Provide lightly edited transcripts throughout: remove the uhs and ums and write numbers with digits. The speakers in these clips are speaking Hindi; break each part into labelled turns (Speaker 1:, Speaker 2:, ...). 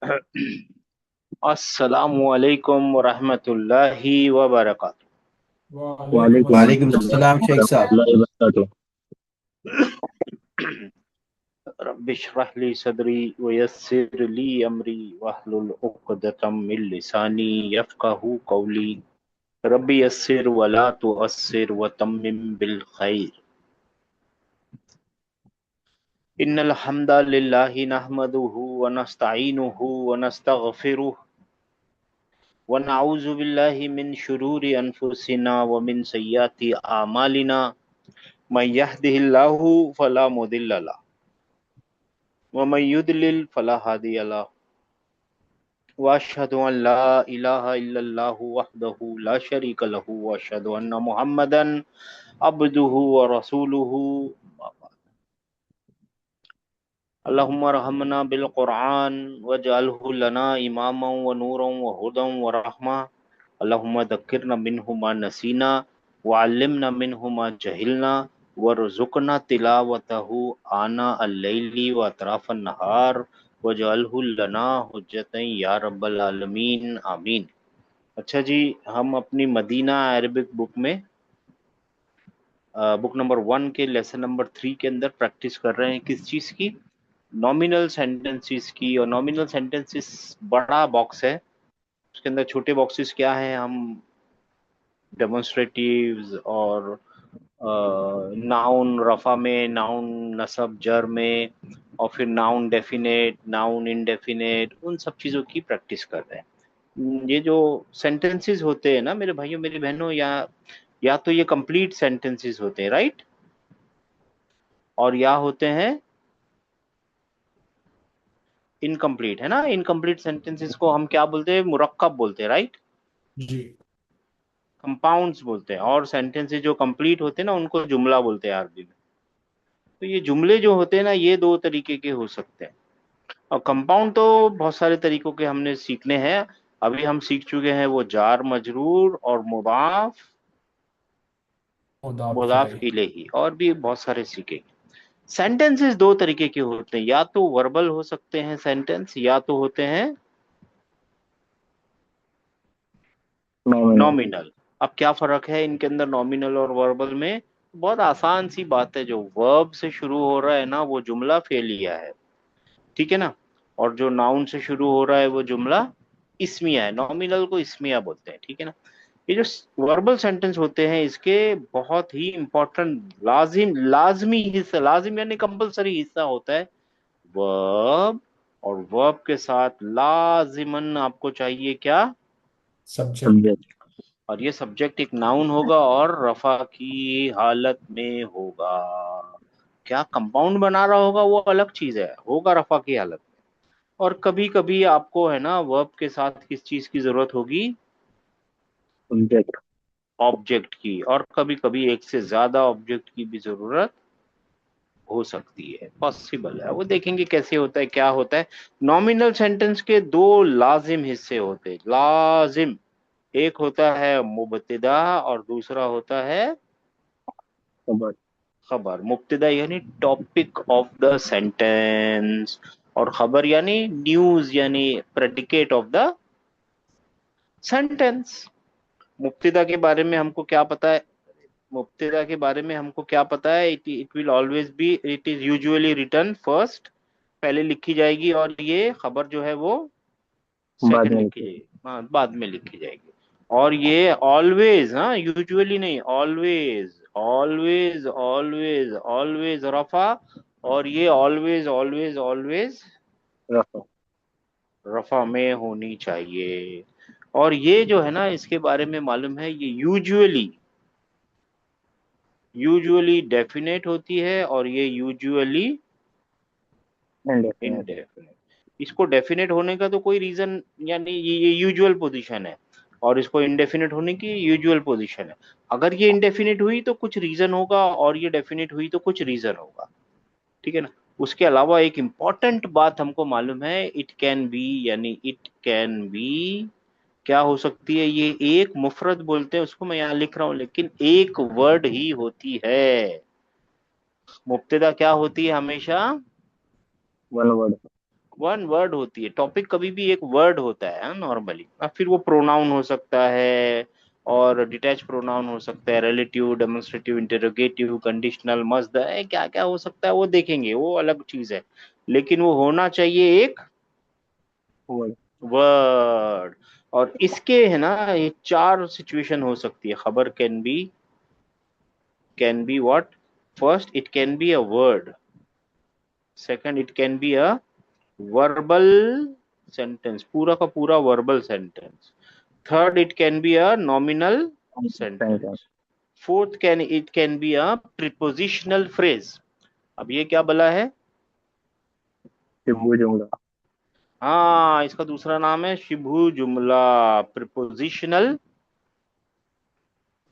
Speaker 1: अस्सलामु अलैकुम वरहमतुल्लाहि वबरकातुहू।
Speaker 2: वालेकुम
Speaker 3: वालेकुम
Speaker 2: अस्सलाम।
Speaker 4: वालेकुम
Speaker 3: अस्सलाम
Speaker 4: सलाम शेख साहब। वरहमतुल्लाहि वबरकातुहू।
Speaker 1: रब्बिश्रह ली सदरी वयस्सिर ली अमरी वहलुल उक़दतम मिन लिसानी यफ़क़हू क़ौली। रब्बी यस्सिर वला तुअस्सिर वतम्मिम बिल खैर। इन्नल हम्दा लिल्लाहि नहमदुहु व नस्तईनुहु व नस्तगफिरुह व नऊज़ु बिल्लाहि मिन शुरूरि अनफुसिना व मिन सय्यिआति अमालिना। मन यहदिहिल्लाहु फला मुदिल्ल लहु व मन युद्लिल फला हादिय लहु व अशहदु अन ला इलाहा इल्लल्लाहु वहदहु ला शरीका लहु व अशहदु अन्ना मुहम्मदन अब्दुहु व रसूलुहु। अल्लाहुम्मा रहमना बिल कुरआन वजअलहु लना इमामन व नूरन व हुदन व रहमा। अल्लाहुम्मा दक्किरना मिन्हु मा नसीना व अल्लिमना मिन्हु मा जहिलना वरज़ुकना तिलावतहु आना अल-लैली व अतराफन नहार वजअलहु लना हुज्जतन या रब्बल आलमीन आमीन। अच्छा जी, हम अपनी मदीना अरबिक बुक में बुक नंबर 1 के लेसन नंबर 3 के अंदर प्रैक्टिस कर रहे हैं किस चीज़ की? नॉमिनल सेंटेंसेस की। और नॉमिनल सेंटेंसेस बड़ा बॉक्स है, उसके अंदर छोटे बॉक्सेस क्या हैं? हम डेमोन्स्ट्रेटिव्स और नाउन रफा में, नाउन नसब जर में, और फिर नाउन डेफिनेट, नाउन इनडेफिनेट, उन सब चीज़ों की प्रैक्टिस कर रहे हैं। ये जो सेंटेंसेस होते हैं ना मेरे भाइयों मेरी बहनों, या तो ये कंप्लीट सेंटेंसेस होते हैं, राइट, और या होते हैं इनकम्प्लीट, है ना। इनकम्प्लीट सेंटेंसेस को हम क्या बोलते हैं? मुरक्कब बोलते हैं, राइट,
Speaker 2: जी।
Speaker 1: कंपाउंड्स बोलते हैं। और सेंटेंसेस जो कंप्लीट होते हैं ना उनको जुमला बोलते हैं अरबी में। तो ये जुमले जो होते हैं ना ये दो तरीके के हो सकते हैं, और कंपाउंड तो बहुत सारे तरीकों के हमने सीखने हैं। अभी हम सीख चुके हैं वो जार मजरूर और मुदाफ,
Speaker 2: मुदाफ
Speaker 1: मुदाफ
Speaker 2: इलैहि।
Speaker 1: इलेही, और भी बहुत सारे सीखे। सेंटेंसेस दो तरीके के होते हैं, या तो वर्बल हो सकते हैं सेंटेंस, या तो होते हैं
Speaker 4: नॉमिनल।
Speaker 1: नॉमिनल। अब क्या फर्क है इनके अंदर नॉमिनल और वर्बल में? बहुत आसान सी बात है, जो वर्ब से शुरू हो रहा है ना वो जुमला फेलिया है, ठीक है ना। और जो नाउन से शुरू हो रहा है वो जुमला इस्मिया है। नॉमिनल को इस्मिया बोलते हैं, ठीक है ना। ये जो वर्बल सेंटेंस होते हैं इसके बहुत ही इंपॉर्टेंट लाजमी हिस्सा, लाजिम यानी कंपलसरी हिस्सा होता है वर्ब। और वर्ब के साथ लाजिमन आपको चाहिए क्या?
Speaker 2: सब्जेक्ट।
Speaker 4: सब्जेक्ट।
Speaker 1: और ये सब्जेक्ट एक नाउन होगा और रफा की हालत में होगा। क्या कंपाउंड बना रहा होगा वो अलग चीज है, होगा रफा की हालत में। और कभी कभी आपको है ना वर्ब के साथ किस चीज की जरूरत होगी?
Speaker 4: सब्जेक्ट।
Speaker 1: ऑब्जेक्ट की। और कभी कभी एक से ज्यादा ऑब्जेक्ट की भी जरूरत हो सकती है, पॉसिबल है। वो देखेंगे कैसे होता है, क्या होता है। नॉमिनल सेंटेंस के दो लाजिम हिस्से होते हैं, लाजिम। एक होता है मुब्तदा और दूसरा होता है
Speaker 4: खबर।
Speaker 1: खबर। मुब्तदा यानी टॉपिक ऑफ द सेंटेंस, और खबर यानी न्यूज यानी प्रेडिकेट ऑफ द सेंटेंस। मुब्तदा के बारे में हमको क्या पता है? मुब्तदा के बारे में हमको क्या पता है? It will always be, it is usually written first, पहले लिखी जाएगी, और ये खबर जो है वो
Speaker 4: बाद
Speaker 1: सेकंड
Speaker 4: में
Speaker 1: लिखी
Speaker 4: लिखे।
Speaker 1: जाएगी, हाँ बाद में लिखी जाएगी। और ये ऑलवेज, हाँ यूजुअली नहीं, ऑलवेज ऑलवेज ऑलवेज ऑलवेज रफा। और ये ऑलवेज ऑलवेज ऑलवेज
Speaker 4: रफा।
Speaker 1: रफा में होनी चाहिए। और ये जो है ना इसके बारे में मालूम है, ये यूजुअली यूजुअली डेफिनेट होती है, और ये यूजुअली
Speaker 4: इंडेफिनेट।
Speaker 1: इनडेफिनेट। इसको डेफिनेट होने का तो कोई रीजन, यानी ये यूजुअल पोजीशन है, और इसको इंडेफिनेट होने की यूजुअल पोजीशन है। अगर ये इंडेफिनेट हुई तो कुछ रीजन होगा, और ये डेफिनेट हुई तो कुछ रीजन होगा, ठीक है ना। उसके अलावा एक इम्पॉर्टेंट बात हमको मालूम है, इट कैन बी, यानी इट कैन बी क्या हो सकती है? ये एक मुफरत बोलते हैं उसको, मैं यहाँ लिख रहा हूँ, लेकिन एक वर्ड ही होती है। मुब्तदा क्या होती है हमेशा?
Speaker 4: One word.
Speaker 1: वन वर्ड होती है। टॉपिक कभी भी एक वर्ड होता है नॉर्मली। अब फिर वो प्रोनाउन हो सकता है और डिटैच प्रोनाउन हो सकता है, relative, demonstrative, interrogative, conditional, must है, क्या क्या हो सकता है वो देखेंगे, वो अलग चीज है। लेकिन वो होना चाहिए एक
Speaker 4: वर्ड।
Speaker 1: वर्ड। और इसके है ना, ये चार सिचुएशन हो सकती है। खबर can be what? First it can be a word, second it can be a verbal sentence, पूरा का पूरा verbal sentence. Third it can be a nominal
Speaker 4: sentence.
Speaker 1: Sentence. Fourth it can be a prepositional phrase. अब ये क्या बोला है?
Speaker 4: शिबू जुमला।
Speaker 1: हाँ, इसका दूसरा नाम है शिबू जुमला, प्रीपोजिशनल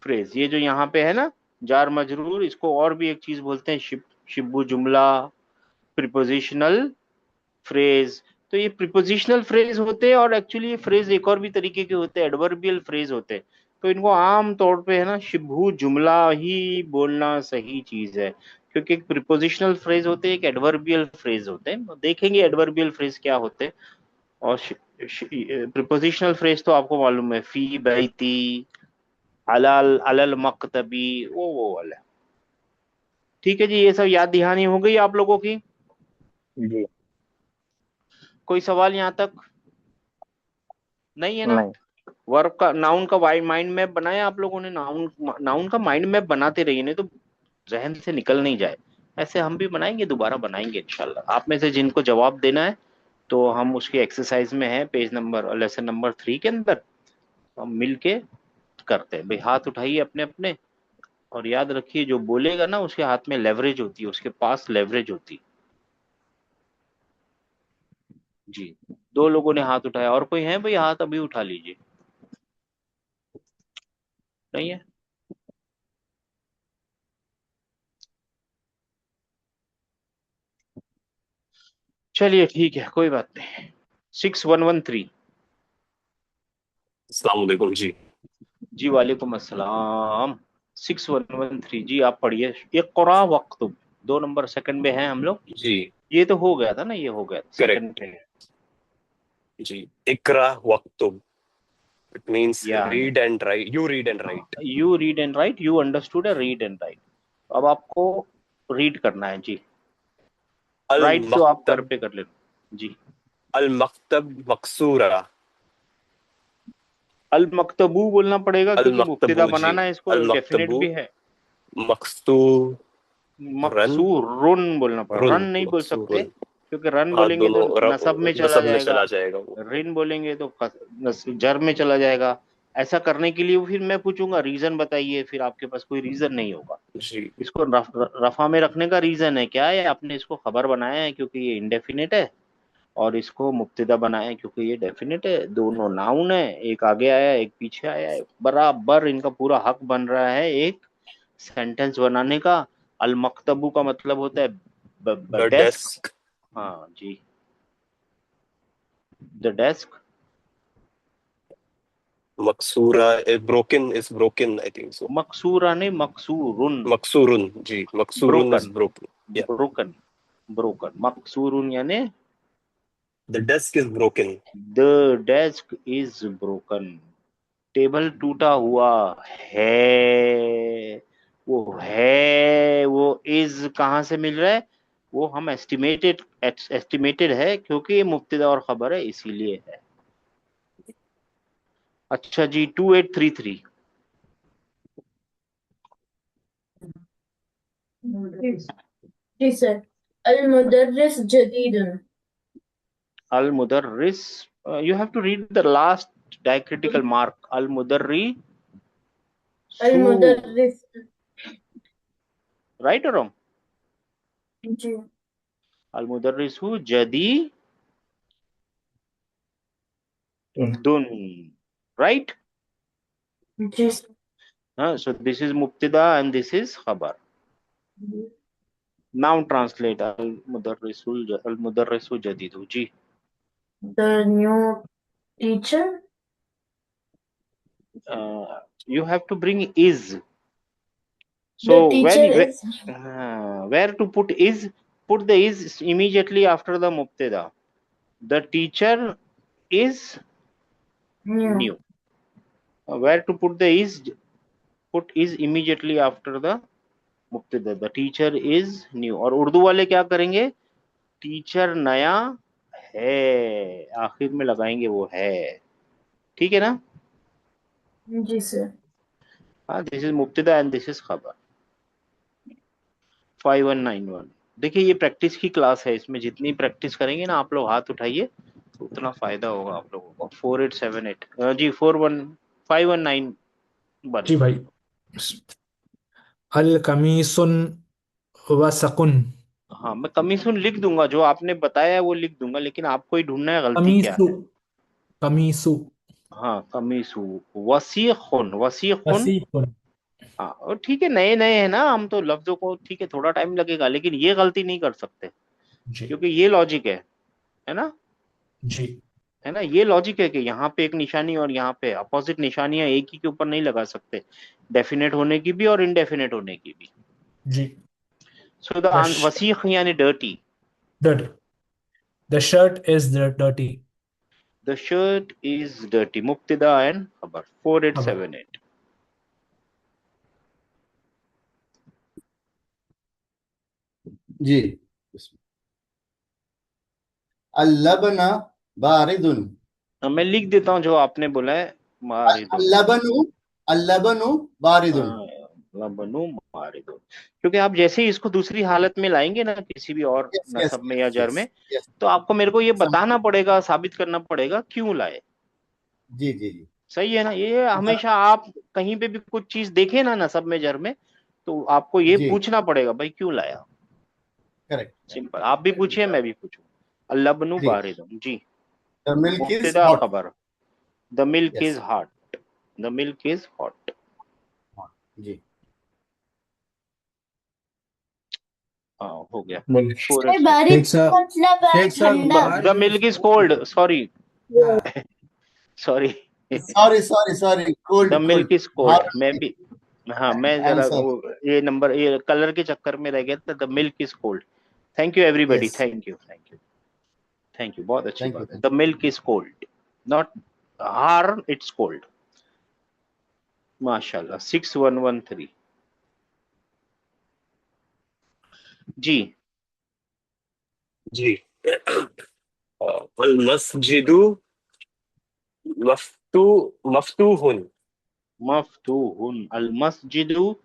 Speaker 1: फ्रेज। ये जो यहाँ पे है ना, जार मजरूर, इसको और भी एक चीज बोलते हैं, शिबू जुमला, प्रीपोजिशनल फ्रेज। तो ये प्रीपोजिशनल फ्रेज होते हैं, और एक्चुअली ये फ्रेज एक और भी तरीके के होते हैं, एडवर्बियल फ्रेज होते हैं। तो इनको आम तौर पे है ना शिबू जुमला ही बोलना सही चीज है, क्योंकि एक प्रीपोजिशनल फ्रेज होते हैं, एक एडवर्बियल फ्रेज होते हैं। देखेंगे एडवर्बियल फ्रेज क्या होते हैं। और प्रीपोजिशनल फ्रेज तो आपको मालूम है, फी बैती, अलल अलल मकतबी, वो वाला। ठीक है जी, ये सब याद दहानी हो गई आप लोगों की।
Speaker 4: जी।
Speaker 1: कोई सवाल यहाँ तक नहीं है ना?
Speaker 4: नहीं।
Speaker 1: वर्ब का, नाउन का माइंड मैप बनाया आप लोगों ने? नाउन नाउन का माइंड मैप बनाते रहिए, नहीं तो जहन से निकल नहीं जाए। ऐसे हम भी बनाएंगे, दोबारा बनाएंगे इंशाल्लाह। आप में से जिनको जवाब देना है, तो हम उसकी एक्सरसाइज में है, पेज नंबर, लेसन नंबर 3 के अंदर हम मिल के करते हैं। भाई हाथ उठाइए अपने अपने, और याद रखिए जो बोलेगा ना उसके हाथ में लेवरेज होती है, उसके पास लेवरेज होती है। जी, दो लोगों ने हाथ उठाया, और कोई है भाई? हाथ अभी उठा लीजिए। नहीं है? चलिए ठीक है, कोई बात नहीं। 6113।
Speaker 3: अस्सलाम वालेकुम जी।
Speaker 1: जी वालेकुम अस्सलाम। 6113 जी, आप पढ़िए। इक़रा वक्तुब, 2 नंबर सेकंड में है हम लोग।
Speaker 3: जी
Speaker 1: ये तो हो गया था ना, ये हो गया था सेकंड
Speaker 3: करेक्ट
Speaker 1: पे।
Speaker 3: जी। इकरा वक्तुब, इट मींस
Speaker 1: या
Speaker 3: read and right, you read and right.
Speaker 1: You read and right, you understood है, रीड एंड राइट। अब आपको रीड करना है जी।
Speaker 3: अल
Speaker 1: राइट तो आप घर
Speaker 3: मकतब,
Speaker 1: पे कर लेना जी।
Speaker 3: अल मकतब मकसूरा।
Speaker 1: अल मकतबू बोलना पड़ेगा,
Speaker 3: अल
Speaker 1: क्योंकि मुब्तदा
Speaker 3: मकतबू जी।
Speaker 1: बनाना है इसको,
Speaker 3: अल
Speaker 1: डेफिनेट
Speaker 3: मकतबू
Speaker 1: भी है।
Speaker 3: मकसूरन।
Speaker 1: मकसूर रुन बोलना पड़ेगा,
Speaker 3: रुन
Speaker 1: रन नहीं बोल सकते,
Speaker 3: मकसूरन।
Speaker 1: क्योंकि रन
Speaker 3: हाँ
Speaker 1: बोलेंगे तो
Speaker 3: दोनों
Speaker 1: नसब में चला
Speaker 3: नसब में
Speaker 1: जाएगा,
Speaker 3: चला जाएगा वो।
Speaker 1: रिन बोलेंगे तो जर में चला जाएगा। ऐसा करने के लिए फिर मैं पूछूंगा रीजन बताइए, फिर आपके पास कोई रीजन नहीं होगा।
Speaker 3: जी
Speaker 1: इसको रफा में रखने का रीजन है क्या है? आपने इसको खबर बनाया है क्योंकि ये इंडेफिनिट है, और इसको मुब्तदा बनाया है क्योंकि ये डेफिनिट है। दोनों नाउन है, एक आगे आया एक पीछे आया है, बराबर इनका पूरा हक बन रहा है एक सेंटेंस बनाने का। अल मकतबू का मतलब होता है
Speaker 3: द
Speaker 1: डेस्क।
Speaker 3: डेस्क।
Speaker 1: हाँ जी, द डेस्क।
Speaker 3: मकसूरा is broken, is broken I think so.
Speaker 1: मकसूरा नहीं, मकसूरुन।
Speaker 3: मकसूरुन जी, मकसूरुन is
Speaker 1: broken,
Speaker 3: broken.
Speaker 1: Broken, broken, मकसूरुन यानी
Speaker 3: the desk is broken.
Speaker 1: The desk is broken. Table टूटा हुआ है। वो इज कहाँ से मिल रहा है? वो हम एस्टिमेटेड है, क्योंकि ये मुब्तदा और खबर है, इसीलिए है। अच्छा जी, 2833।
Speaker 5: जी सर। अल मुदर्रिस जदीदुन।
Speaker 1: अल मुदर्रिस, you have to read the last diacritical mark, अल मुदर्री
Speaker 5: अल
Speaker 1: सू।
Speaker 5: मुदर्रिस।
Speaker 1: राइट और रॉन्ग?
Speaker 5: जी
Speaker 1: अल मुदर्रिसु जदी
Speaker 2: तुम
Speaker 1: दुन। राइट?
Speaker 5: जी सर।
Speaker 1: हाँ, so this is mubtada and this is khabar. Now translate al mudarrisu jadidu ji.
Speaker 5: The new teacher.
Speaker 1: You have to bring is.
Speaker 5: The
Speaker 1: So
Speaker 5: teacher is.
Speaker 1: where to put is? Put the is immediately after the mubtada. The teacher is
Speaker 5: New.
Speaker 1: New. Where to put the is? Put is immediately after the मुब्तदा. The teacher is new. और उर्दू वाले क्या करेंगे? टीचर नया है, आखिर में लगाएंगे वो है. ठीक है ना?
Speaker 5: जी sir.
Speaker 1: हाँ, दिस इज मुब्तदा एंड दिस इज खबर. 5191. देखिए ये प्रैक्टिस की क्लास है, इसमें जितनी प्रैक्टिस करेंगे ना आप लोग, हाथ उठाइए, तो उतना फायदा होगा आप लोगों को. 4878 जी 41519
Speaker 2: जी भाई. अल कमीसुन वसकुन.
Speaker 1: हाँ, मैं कमीसुन लिख दूंगा, जो आपने बताया है वो लिख दूंगा, लेकिन आपको ही ढूंढना है गलती क्या
Speaker 2: कमीसु.
Speaker 1: है.
Speaker 2: कमीसु.
Speaker 1: हाँ, कमीसु. वसीखुन. वसीखुन.
Speaker 2: वसीकुन.
Speaker 1: हाँ, और ठीक है, नए नए हैं ना हम तो लफ्जों को, ठीक है थोड़ा टाइम लगेगा, लेकिन ये गलती नहीं कर सकते,
Speaker 2: जी.
Speaker 1: क्योंकि ये लॉजिक है ना?
Speaker 2: जी.
Speaker 1: है ना? ये लॉजिक है कि यहाँ पे एक निशानी और यहाँ पे अपोजिट निशानियां एक ही के ऊपर नहीं लगा सकते, डेफिनेट होने की भी और इनडेफिनेट होने की भी.
Speaker 2: जी.
Speaker 1: सो द वसीख यानी dirty.
Speaker 2: Dirty. The shirt is dirty.
Speaker 1: The shirt is dirty. मुब्तदा एंड खबर. 4878.
Speaker 6: जी. अल्लबना बारिदुन.
Speaker 1: मैं लिख देता हूँ जो आपने बोला है. मारिदुन.
Speaker 6: अल्लबनु. अल्लबनु बारिदुन.
Speaker 1: लबनु मारिदुन. क्योंकि आप जैसे ही इसको दूसरी हालत में लाएंगे ना, किसी भी और
Speaker 6: यस यस
Speaker 1: नसब में या जर में,
Speaker 6: यस.
Speaker 1: तो आपको मेरे को ये बताना पड़ेगा, साबित करना पड़ेगा क्यों लाए.
Speaker 6: जी जी जी.
Speaker 1: सही है ना? ये हमेशा आप कहीं पे भी कुछ चीज देखें ना नसब में जर में, तो आपको ये
Speaker 6: जी.
Speaker 1: पूछना पड़ेगा भाई क्यों लाया.
Speaker 6: करेक्ट.
Speaker 1: सिंपल. आप भी पूछिए, मैं भी पूछूं. अल्लबनु
Speaker 6: जी.
Speaker 1: बारिदुन. जी.
Speaker 6: द मिल्क इज
Speaker 1: मुब्तदा
Speaker 6: हॉट.
Speaker 1: खबर. The milk
Speaker 6: yes.
Speaker 1: Is hot. The milk is hot.
Speaker 6: जी.
Speaker 1: हाँ, हो गया.
Speaker 2: बोलिए.
Speaker 1: 4
Speaker 5: बारिश
Speaker 2: sir.
Speaker 5: मतलब है
Speaker 2: Sheikh sir,
Speaker 5: ठंडा.
Speaker 1: The milk is cold. Sorry.
Speaker 2: Yeah.
Speaker 1: Sorry.
Speaker 6: Sorry sorry sorry.
Speaker 1: The
Speaker 6: cold
Speaker 1: milk
Speaker 6: cold.
Speaker 1: Is cold. मैं भी, हाँ मैं
Speaker 6: आई एम
Speaker 1: जरा
Speaker 6: सॉरी.
Speaker 1: वो ये नंबर ये कलर के चक्कर में रह गया था. The milk is cold. Thank you everybody.
Speaker 6: Yes.
Speaker 1: Thank you. Thank you. Thank you. बहुत अच्छी
Speaker 6: थैंक
Speaker 1: बात है.
Speaker 6: You.
Speaker 1: The milk is cold, not हार, इट्स कोल्ड. माशाल्लाह. 6113. जी.
Speaker 3: जी. अल मस्जिदु मफ्तू मफ्तूहुन.
Speaker 1: मफ्तूहुन. अल मस्जिदु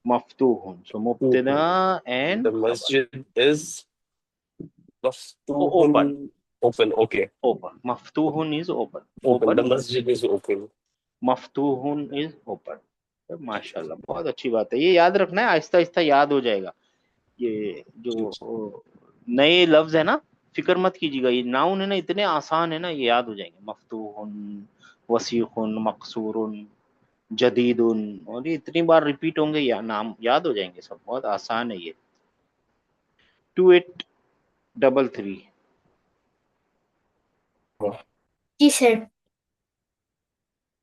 Speaker 1: मफ्तूहुन. सो मुब्तदा and
Speaker 3: The masjid is
Speaker 1: open.
Speaker 3: maftuhun. Open. Okay.
Speaker 1: Open. मफ्तूहुन is open.
Speaker 3: Open. The
Speaker 1: open.
Speaker 3: masjid is open.
Speaker 1: मफ्तूहुन इज ओपन. माशाल्लाह, बहुत अच्छी बात है. ये याद रखना है, आहिस्ता आहिस्ता याद हो जाएगा. ये जो नए लफ्ज है ना, फिक्र मत कीजिएगा. ये नाउन है ना, इतने आसान है ना, ये याद हो जाएंगे. मफ्तूहुन, वसीखुन, मकसूरुन, जदीदुन, और ये इतनी बार रिपीट होंगे या नाम याद हो जाएंगे सब. बहुत आसान है ये. 2833.
Speaker 5: जी सर.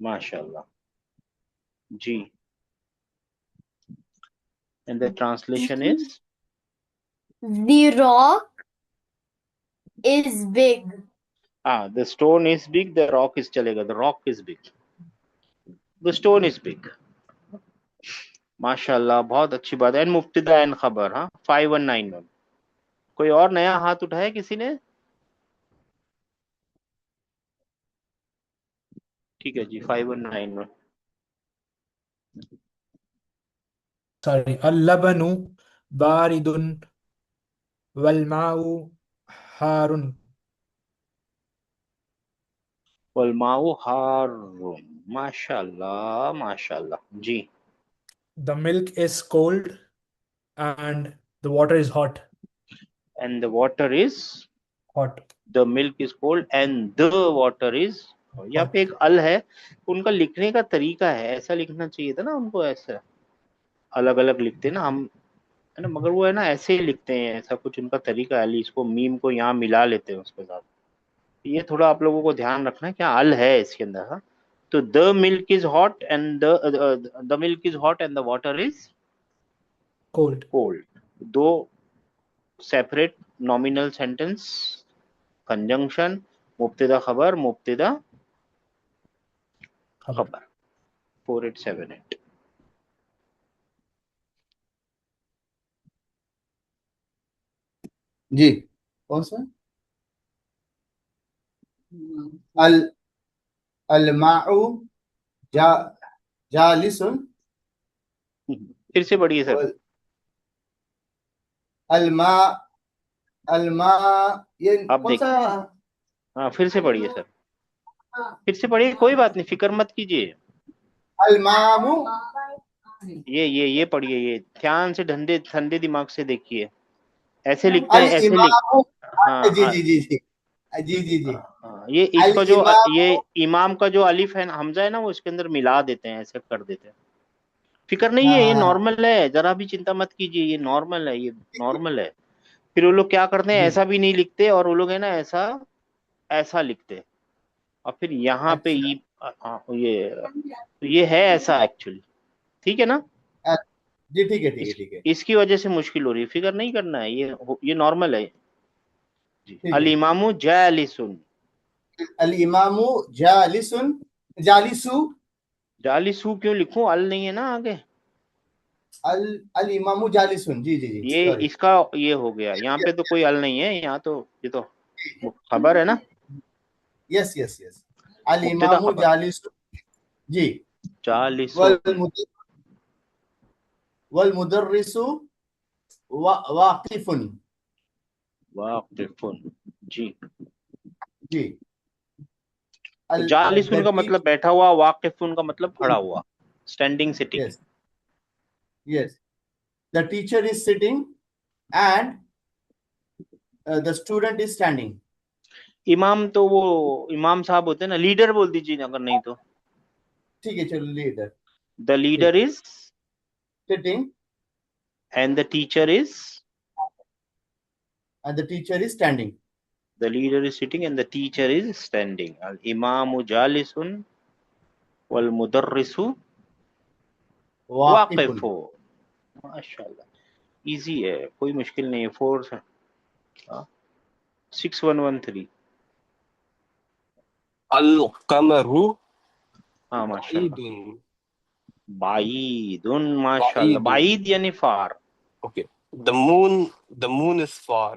Speaker 1: माशाल्लाह. जी. and the translation is
Speaker 5: The rock is big.
Speaker 1: the stone is big, the rock is chalega. The rock is big, the stone is big. माशाल्लाह, बहुत अच्छी बात है. एंड मुफ्तिदा एंड खबर. हाँ, 5191. कोई और नया हाथ उठाया किसी ने? ठीक है जी. 5191.
Speaker 2: Sorry. Al-labanu baridun wal ma'u harun.
Speaker 1: वलमाउ हारून. माशाल्लाह माशाल्लाह. जी.
Speaker 2: The milk is cold and the water is hot.
Speaker 1: And the water is,
Speaker 2: Hot.
Speaker 1: The milk is cold and the water is. यहाँ पे एक अल है, उनका लिखने का तरीका है, ऐसा लिखना चाहिए था ना उनको. ऐसा अलग अलग लिखते हैं ना हम, है ना, मगर वो है ना ऐसे ही लिखते हैं. ऐसा कुछ उनका तरीका है. इसको मीम को यहाँ मिला लेते हैं उसके साथ. ये थोड़ा आप लोगों को ध्यान रखना है, क्या अल है इसके अंदर. हाँ, तो the milk is hot and the milk is hot and the water is
Speaker 2: cold.
Speaker 1: Cold. दो सेपरेट नॉमिनल सेंटेंस, कंजंक्शन, मुब्तदा खबर, मुब्तदा
Speaker 2: खबर.
Speaker 1: खबर। 4878।
Speaker 6: जी कौन सा? अल अलमाउ जा जालिसुन
Speaker 1: फिर से पढ़िए सर।
Speaker 6: वल अलमा अलमा ये
Speaker 1: आप
Speaker 6: कौन
Speaker 1: देखिए,
Speaker 6: सा?
Speaker 1: हाँ फिर से पढ़िए सर, फिर से पढ़िए, कोई बात नहीं, फिक्र मत कीजिए।
Speaker 6: अलमामु
Speaker 1: ये पढ़िए, ये ध्यान से ठंडे ठंडे दिमाग से देखिए। ऐसे लिखते
Speaker 6: अल
Speaker 1: हैं, ऐसे लिख।
Speaker 6: इमामु।
Speaker 1: हाँ
Speaker 6: जी जी जी जी जी जी जी।
Speaker 1: हाँ, ये
Speaker 6: अल
Speaker 1: इसका जो ये
Speaker 6: इमामु।
Speaker 1: इमाम का जो अलिफ है हमजा है ना, वो इसके अंदर मिला देते हैं, ऐसे कर देते हैं। फिक्र नहीं
Speaker 6: हाँ
Speaker 1: है, ये
Speaker 6: हाँ हाँ
Speaker 1: नॉर्मल है, जरा भी चिंता मत कीजिए, ये नॉर्मल है, ये नॉर्मल है। फिर वो लोग क्या करते हैं,
Speaker 6: जी
Speaker 1: ऐसा भी नहीं लिखते, और वो लोग है ना ऐसा ऐसा लिखते, और फिर यहाँ पे
Speaker 6: अच्छा।
Speaker 1: ये है ऐसा एक्चुअली। ठीक है ना?
Speaker 6: अ- जी ठीक है ठीक है
Speaker 1: इस,
Speaker 6: ठीक है
Speaker 1: इसकी वजह से मुश्किल हो रही है, फिक्र नहीं करना है, ये नॉर्मल है जी।
Speaker 6: ठीक
Speaker 1: अल
Speaker 6: है।
Speaker 1: इमामु जालिसुन।
Speaker 6: अल इमामु जालिसुन जालिसु।
Speaker 1: जालिसु क्यों लिखूं, अल नहीं है ना आगे।
Speaker 6: अल अल इमामु जालिसुन। जी जी जी
Speaker 1: ये
Speaker 6: सॉरी।
Speaker 1: इसका ये हो गया, यहाँ पे तो कोई अल नहीं है, यहाँ तो ये तो खबर है ना,
Speaker 6: यस यस यस। अल
Speaker 1: मुब्तदा
Speaker 6: इमामु
Speaker 1: खबर।
Speaker 6: जालिसु। जी। वल
Speaker 1: जालिसुन।
Speaker 6: मुद- वल मुदर्रिसु वाकिफुन।
Speaker 1: वाकिफुन। जी।
Speaker 6: जी।
Speaker 1: तो
Speaker 6: अल
Speaker 1: जालिसुन
Speaker 6: द
Speaker 1: का मतलब बैठा हुआ, वाकिफुन का मतलब खड़ा हुआ, standing sitting.
Speaker 6: Yes yes the teacher is sitting and the student is standing.
Speaker 1: इमाम तो वो इमाम साहब होते हैं ना, लीडर बोल दीजिए अगर नहीं तो।
Speaker 6: ठीक है चलो लीडर।
Speaker 1: द लीडर
Speaker 6: ठीक है।
Speaker 1: Is
Speaker 6: sitting
Speaker 1: and the teacher is.
Speaker 6: And the teacher is standing.
Speaker 1: The leader is sitting and the teacher is standing. Al imamu jalisun wal mudarrisu
Speaker 6: वाकिफुन।
Speaker 1: वाकिफु। माशाल्लाह, इजी है, कोई मुश्किल नहीं है। 6113।
Speaker 3: अल कमरु
Speaker 1: हाँ माशाल्लाह।
Speaker 3: बाईदुन।
Speaker 1: बाईदुन, माशाल्लाह,
Speaker 3: बाईदुन।
Speaker 1: बाईद यानी फार।
Speaker 3: Okay. The moon is far.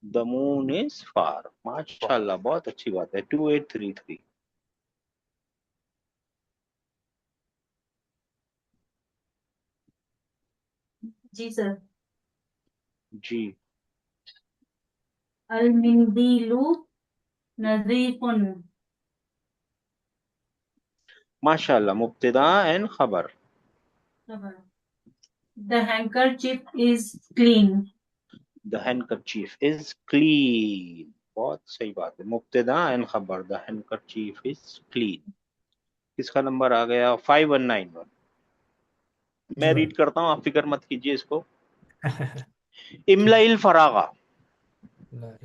Speaker 1: The moon is far, माशाल्लाह, बहुत अच्छी बात है। 2833।
Speaker 7: जी सर।
Speaker 1: जी।
Speaker 7: अल मिंदीलु नज़ीफुन।
Speaker 1: माशाल्लाह, मुब्तदा एंड खबर।
Speaker 7: The handkerchief is clean.
Speaker 1: The handkerchief is clean, बहुत सही बात है, मुब्तदा एंड खबर। The handkerchief is clean. किसका नंबर आ गया? 5191। मैं
Speaker 2: जी
Speaker 1: रीड करता हूँ, आप फिक्र मत कीजिए इसको। इमला इल फरागा।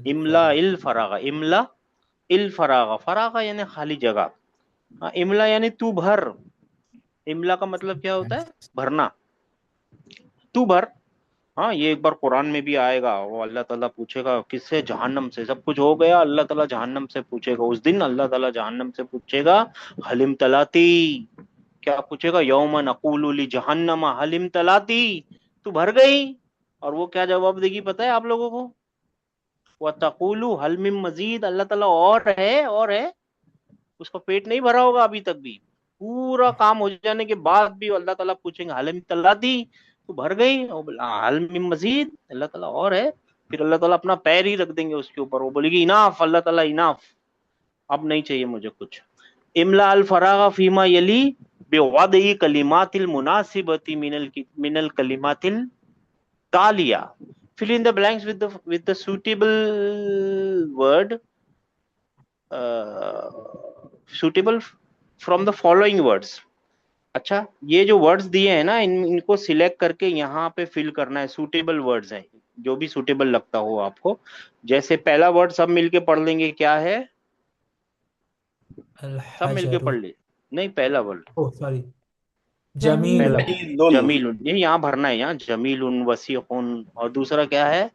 Speaker 1: इमला इल फरागा। इमला इल फरागा। फरागा यानी खाली जगह। हाँ, इमला यानी तू भर। इमला का मतलब क्या होता है? भरना, तू भर। हाँ, ये एक बार कुरान में भी आएगा। वो अल्लाह ताला पूछेगा किससे? जहन्नम से। सब कुछ हो गया, अल्लाह ताला जहन्नम से पूछेगा। उस दिन अल्लाह ताला जहन्नम से पूछेगा, हलिम तलाती। क्या पूछेगा? यौम नक़ूलु ली जहन्नम हलिम तलाती, तू भर गई। और वो क्या जवाब देगी पता है आप लोगों को? व तक़ूलु हल मिन मजीद, अल्लाह ताला और है। उसका पेट नहीं भरा होगा अभी तक भी, पूरा काम हो जाने के बाद भी अल्लाह ताला पूछेंगे हलिम तलाती, तू भर गई? और बोला हल मिन मजीद, अल्लाह ताला और है। फिर अल्लाह ताला अपना पैर ही रख देंगे उसके ऊपर, वो बोलेगी इनाफ, अल्लाह ताला इनाफ, अब नहीं चाहिए मुझे कुछ। इमला अल फरागा फीमा यली बेवादई कलिमातिल मुनासिबती मिनल कलिमातिल तालिया। fill in the blanks with the suitable word, suitable from the following words। अच्छा, ये जो वर्ड्स दिए हैं ना, इनको सिलेक्ट करके यहाँ पे फिल करना है। सूटेबल वर्ड्स हैं, जो भी सूटेबल लगता हो आपको। जैसे पहला वर्ड सब मिलके पढ़ लेंगे, क्या है?
Speaker 2: अल
Speaker 1: सब मिलके
Speaker 2: हजरु।
Speaker 1: पढ़ ले। नहीं, पहला वर्ड।
Speaker 2: Oh sorry. जमील
Speaker 3: जमीलुन
Speaker 1: जमीलुन, ये यहाँ भरना है, यहाँ जमीलुन वसीहुन। और दूसरा क्या है?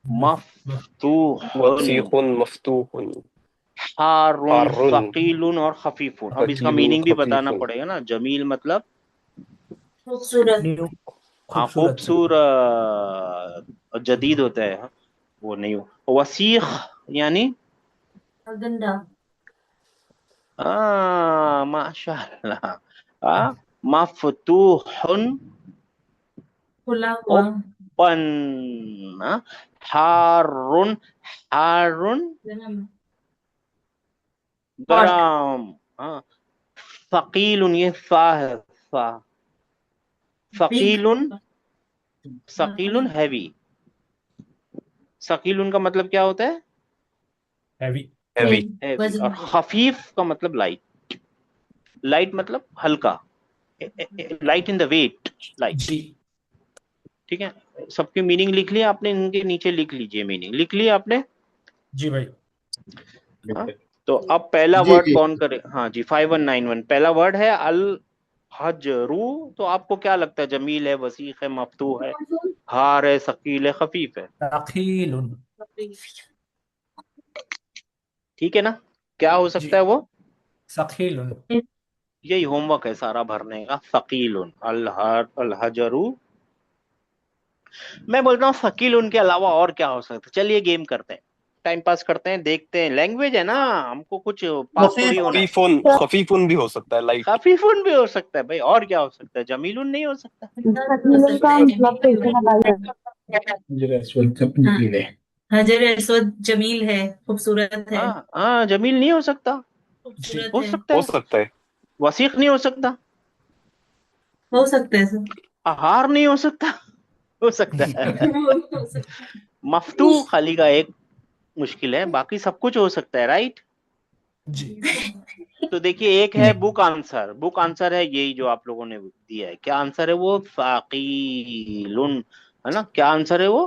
Speaker 1: मफ्तूहुन,
Speaker 3: वसीहुन मफ्तूहुन
Speaker 1: हारुन,
Speaker 3: हारुन
Speaker 1: सकीलुन और खफीफुन। अब इसका
Speaker 3: सकीलुन
Speaker 1: मीनिंग भी बताना
Speaker 3: खफीफुन।
Speaker 1: पड़ेगा ना। जमील मतलब
Speaker 7: खूबसूरत।
Speaker 2: न्यू
Speaker 1: हाँ
Speaker 2: खूबसूरत से
Speaker 1: खूबसूरत, जदीद होता है, वो नहीं हो। वसीख यानी
Speaker 7: गंदा।
Speaker 1: माशाल्लाह। मफ्तूहुन
Speaker 7: खुला हुआ।
Speaker 1: ओपन। हारुन, हारुन
Speaker 7: गरम।
Speaker 1: गरम। हाँ, सकीलुन, ये सा है, सा।
Speaker 7: बिग।
Speaker 1: सकीलुन, सकीलुन हैवी। सकीलुन का मतलब क्या होता है?
Speaker 2: Heavy
Speaker 3: heavy
Speaker 1: heavy.
Speaker 7: वजन।
Speaker 1: और खफीफ का मतलब लाइट। लाइट मतलब हल्का, light in the weight, light.
Speaker 2: जी
Speaker 1: ठीक है, सबकी मीनिंग लिख लिया आपने, इनके नीचे लिख लीजिए मीनिंग, लिख लिया आपने?
Speaker 2: जी भाई
Speaker 1: हाँ? तो अब पहला
Speaker 6: जी
Speaker 1: वर्ड
Speaker 6: जी
Speaker 1: कौन करे? हाँ जी, 5191 पहला वर्ड है अल हजरू। तो आपको क्या लगता है? जमील है, वसीख है, मफ्तूह है, हार है, सकील है, खफीफ है?
Speaker 2: तकीलुन
Speaker 1: ठीक है ना? क्या हो
Speaker 2: जी
Speaker 1: सकता है वो?
Speaker 2: सकीलुन
Speaker 1: यही होमवर्क है सारा भरने का। सकीलुन, अल हजरू। मैं बोलता हूँ शकील उनके अलावा और क्या हो सकता है? चलिए गेम करते हैं, टाइम पास करते हैं, देखते हैं। लैंग्वेज है ना, हमको कुछ पास थोड़ी होना है।
Speaker 3: खफीफुन भी हो सकता है, लाइट।
Speaker 1: खफीफुन भी हो सकता है भाई, और क्या हो सकता है? जमीलुन नहीं हो सकता?
Speaker 7: हजर असवद जमील है, खूबसूरत है।
Speaker 1: हाँ हाँ, जमील नहीं हो सकता?
Speaker 7: खूबसूरत
Speaker 1: हो
Speaker 7: है।
Speaker 1: सकता
Speaker 3: हो
Speaker 1: है।
Speaker 3: सकता है।
Speaker 1: वसीख नहीं हो सकता?
Speaker 7: हो सकता है सर।
Speaker 1: हार नहीं हो सकता? हो सकता है।
Speaker 7: हो सकता है।
Speaker 1: मफ्तू खाली का एक मुश्किल है, बाकी सब कुछ हो सकता है, राइट?
Speaker 2: जी
Speaker 1: तो देखिए, एक है बुक आंसर। बुक आंसर है यही जो आप लोगों ने दिया है। क्या आंसर है वो? साकीलुन, है ना? क्या आंसर है वो?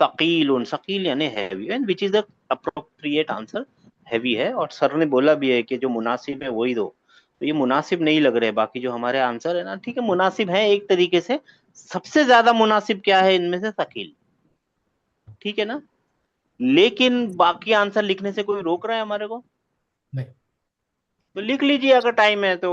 Speaker 1: सकीलुन। सकील यानी heavy, and which is the appropriate answer. Heavy है, और सर ने बोला भी है कि जो मुनासिब है वही दो। तो ये मुनासिब नहीं लग रहे बाकी जो हमारे आंसर है ना। ठीक है, मुनासिब है एक तरीके से। सबसे ज्यादा मुनासिब क्या है इनमें से? सकील। ठीक है ना? लेकिन बाकी आंसर लिखने से कोई रोक रहा है हमारे को?
Speaker 2: नहीं
Speaker 1: तो लिख लीजिए अगर टाइम है तो।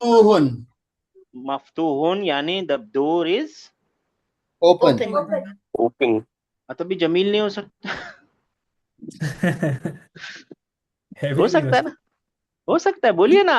Speaker 6: टूहुन
Speaker 1: मफ्तूहुन, यानी the door is
Speaker 6: open
Speaker 5: open
Speaker 3: open
Speaker 1: तो भी जमील नहीं हो सकता? हो
Speaker 2: हैवी नहीं हो
Speaker 1: सकता है ना? हो सकता है, बोलिए ना।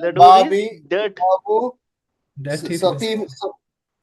Speaker 1: द डोर इज
Speaker 6: बाबी
Speaker 1: डर्ट।
Speaker 6: बाबू
Speaker 2: डर्टी
Speaker 6: सकील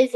Speaker 5: is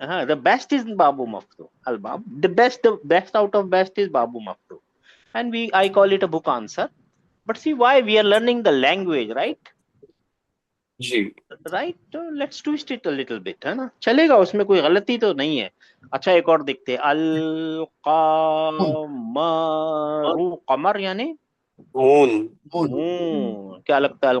Speaker 1: हाँ, द बेस्ट इज बाबू मफ्तू। अलबाब, the best out of best is बाबू मफ्तू। And we, I call it a book answer. But see, why we are learning the language, right?
Speaker 3: जी।
Speaker 1: Right, so let's twist it a little bit, है ना? चलेगा, उसमें कोई गलती तो नहीं है। अच्छा, एक और देखते हैं। अल कमरू, कमर यानी
Speaker 3: मून
Speaker 6: मून
Speaker 1: क्या लगता है? अल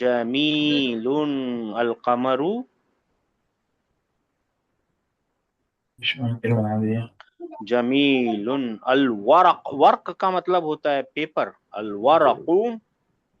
Speaker 1: जमीलुन। अल कमरू जमीलुन। अल वरक, वर्क का मतलब होता है पेपर। अल वरकू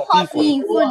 Speaker 3: खफीफुन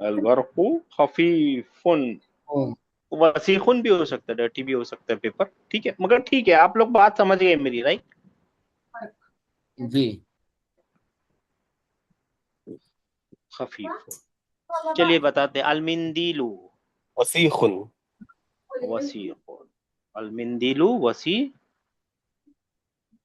Speaker 1: अल वरकू खफीफुन।
Speaker 6: हम्म,
Speaker 1: वसीखुन भी हो सकता है, डर्टी भी हो सकता है पेपर। ठीक है, मगर ठीक है, आप लोग बात समझ गए मेरी, राइट?
Speaker 6: जी
Speaker 1: खफीफ। चलिए बताते हैं। अलमिंदीलू
Speaker 3: वसीखुन
Speaker 1: वसीखुन। अलमिंदीलू वसी,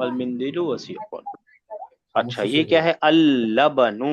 Speaker 1: अलमिंदीलू वसीखुन। अच्छा, ये
Speaker 2: मुख्तसर
Speaker 1: क्या है? अल्लबनु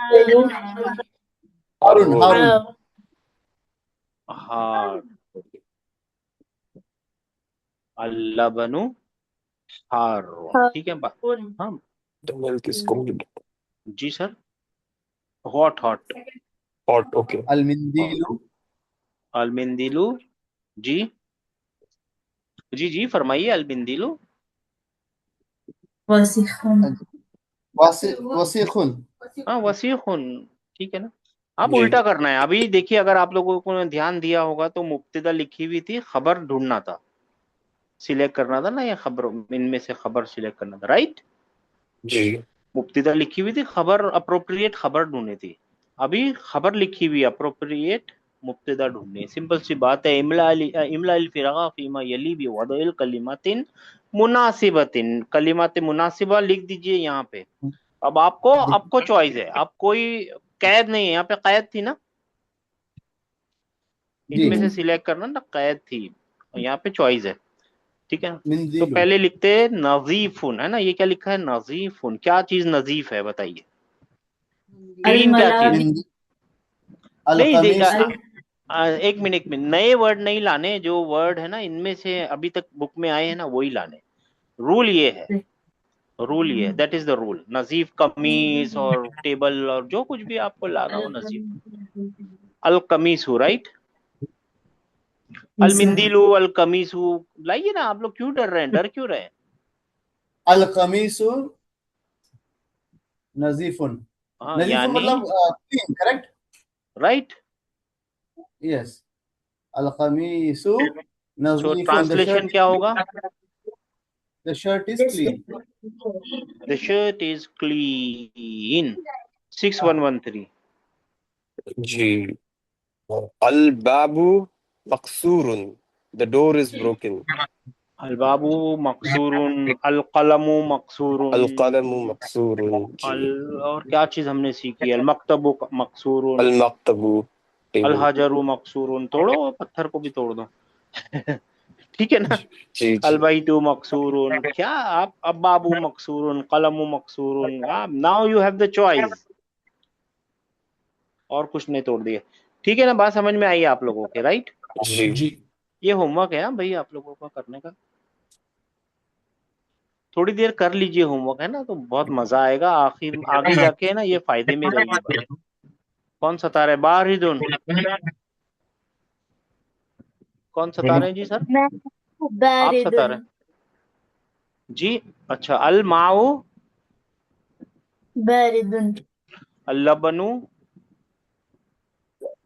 Speaker 6: हारून
Speaker 3: हारून
Speaker 6: हारून
Speaker 1: हार। अल्लबनु हार। ठीक है हाँ
Speaker 3: द मिल्क इज कोल्ड
Speaker 1: जी sir. Hot hot
Speaker 3: hot okay
Speaker 6: अल मिंदीलु
Speaker 1: अल मिंदिलु। जी जी जी फरमाइए। अल मिंदिलु।
Speaker 7: वसीखुन।
Speaker 6: वसीखुन।
Speaker 1: हाँ वसीखुन। ठीक है ना। अब
Speaker 3: जी
Speaker 1: उल्टा करना है। अभी देखिए अगर आप लोगों को ध्यान दिया होगा तो मुब्तदा लिखी हुई थी, खबर ढूंढना था, सिलेक्ट करना था ना, ये खबर इनमें से खबर सिलेक्ट करना था, राइट।
Speaker 3: जी
Speaker 1: मुब्तदा लिखी हुई थी, खबर अप्रोप्रिएट खबर ढूंढनी थी। अभी खबर लिखी हुई अप्रोप्रिएट मुब्तदा ढूंढनी है। सिंपल सी बात है। इमला अल फिरगा फीमा यली भी वदइल कलिमातिन मुनासिबतिन। कलिमात मुनासिबा लिख दीजिए यहाँ पे। अब आपको चॉइस है। अब कोई कैद नहीं है यहाँ पे। कैद थी ना,
Speaker 6: जी
Speaker 1: इनमें से सिलेक्ट करना ना, कैद थी, और यहाँ पे चॉइस है। ठीक है ना। तो
Speaker 6: मिंदीलु
Speaker 1: पहले लिखते हैं नजीफुन, है ना। ये क्या लिखा है? नजीफुन। क्या चीज नजीफ है बताइए? क्लीन क्या चीज?
Speaker 6: मिंदी अल
Speaker 1: नहीं
Speaker 6: कमीसु
Speaker 1: एक मिनट में नए वर्ड नहीं लाने। जो वर्ड है ना इनमें से अभी तक बुक में आए हैं ना वही लाने। रूल ये है, रूल ये है, दैट इज द रूल। नजीफ कमीज और टेबल और जो कुछ भी आपको लाना हो नजीफ। अल कमीसु, राइट। अल मिंदिलु, अल कमीसु लाइए ना। आप लोग क्यों डर रहे हैं? डर क्यों रहे हैं?
Speaker 6: अल कमीसु नजीफुन।
Speaker 1: हाँ
Speaker 6: नजीफुन
Speaker 1: यानी,
Speaker 6: मतलब क्लीन, करेक्ट?
Speaker 1: राइट।
Speaker 6: यस। अल कमीसु
Speaker 1: सो
Speaker 6: नजीफुन।
Speaker 1: ट्रांसलेशन क्या होगा?
Speaker 6: The shirt is clean.
Speaker 1: The shirt is clean. 6113।
Speaker 3: जी अल बाबू मकसूरुन द डोर इज ब्रोकन
Speaker 1: अल बाबू मकसूरुन, अल कलमु मकसूरुन,
Speaker 3: अल कलमु मकसूरुन जी
Speaker 1: और क्या चीज हमने सीखी? अल मकतबु मकसूरुन,
Speaker 3: अल मक्तबू
Speaker 1: अल
Speaker 3: टेबल
Speaker 1: हजरु मकसूरुन। तोड़ो पत्थर को भी तोड़ दो। ठीक है ना।
Speaker 3: जी
Speaker 1: अल
Speaker 3: जी
Speaker 1: बैतु मकसूरुन। क्या आप अब बाबू मकसूरुन, कलमु मकसूरुन। Now you have the choice. और कुछ नहीं तोड़ दिया। ठीक है ना। बात समझ में आई आप लोगों के, राइट।
Speaker 3: जी
Speaker 2: जी।
Speaker 1: ये होमवर्क है ना भाई आप लोगों का करने का। थोड़ी देर कर लीजिए होमवर्क, है ना, तो बहुत मजा आएगा। आखिर आगे जाके है ना ये फायदे में रहेगी बात। कौन सता रहे? बारिदुन। कौन सता रहे हैं जी सर?
Speaker 5: मैं
Speaker 1: आप सता रहे
Speaker 5: बारिदुन।
Speaker 1: हैं जी। अच्छा। अल माऊ,
Speaker 5: बारिदुन।
Speaker 1: अल लबनु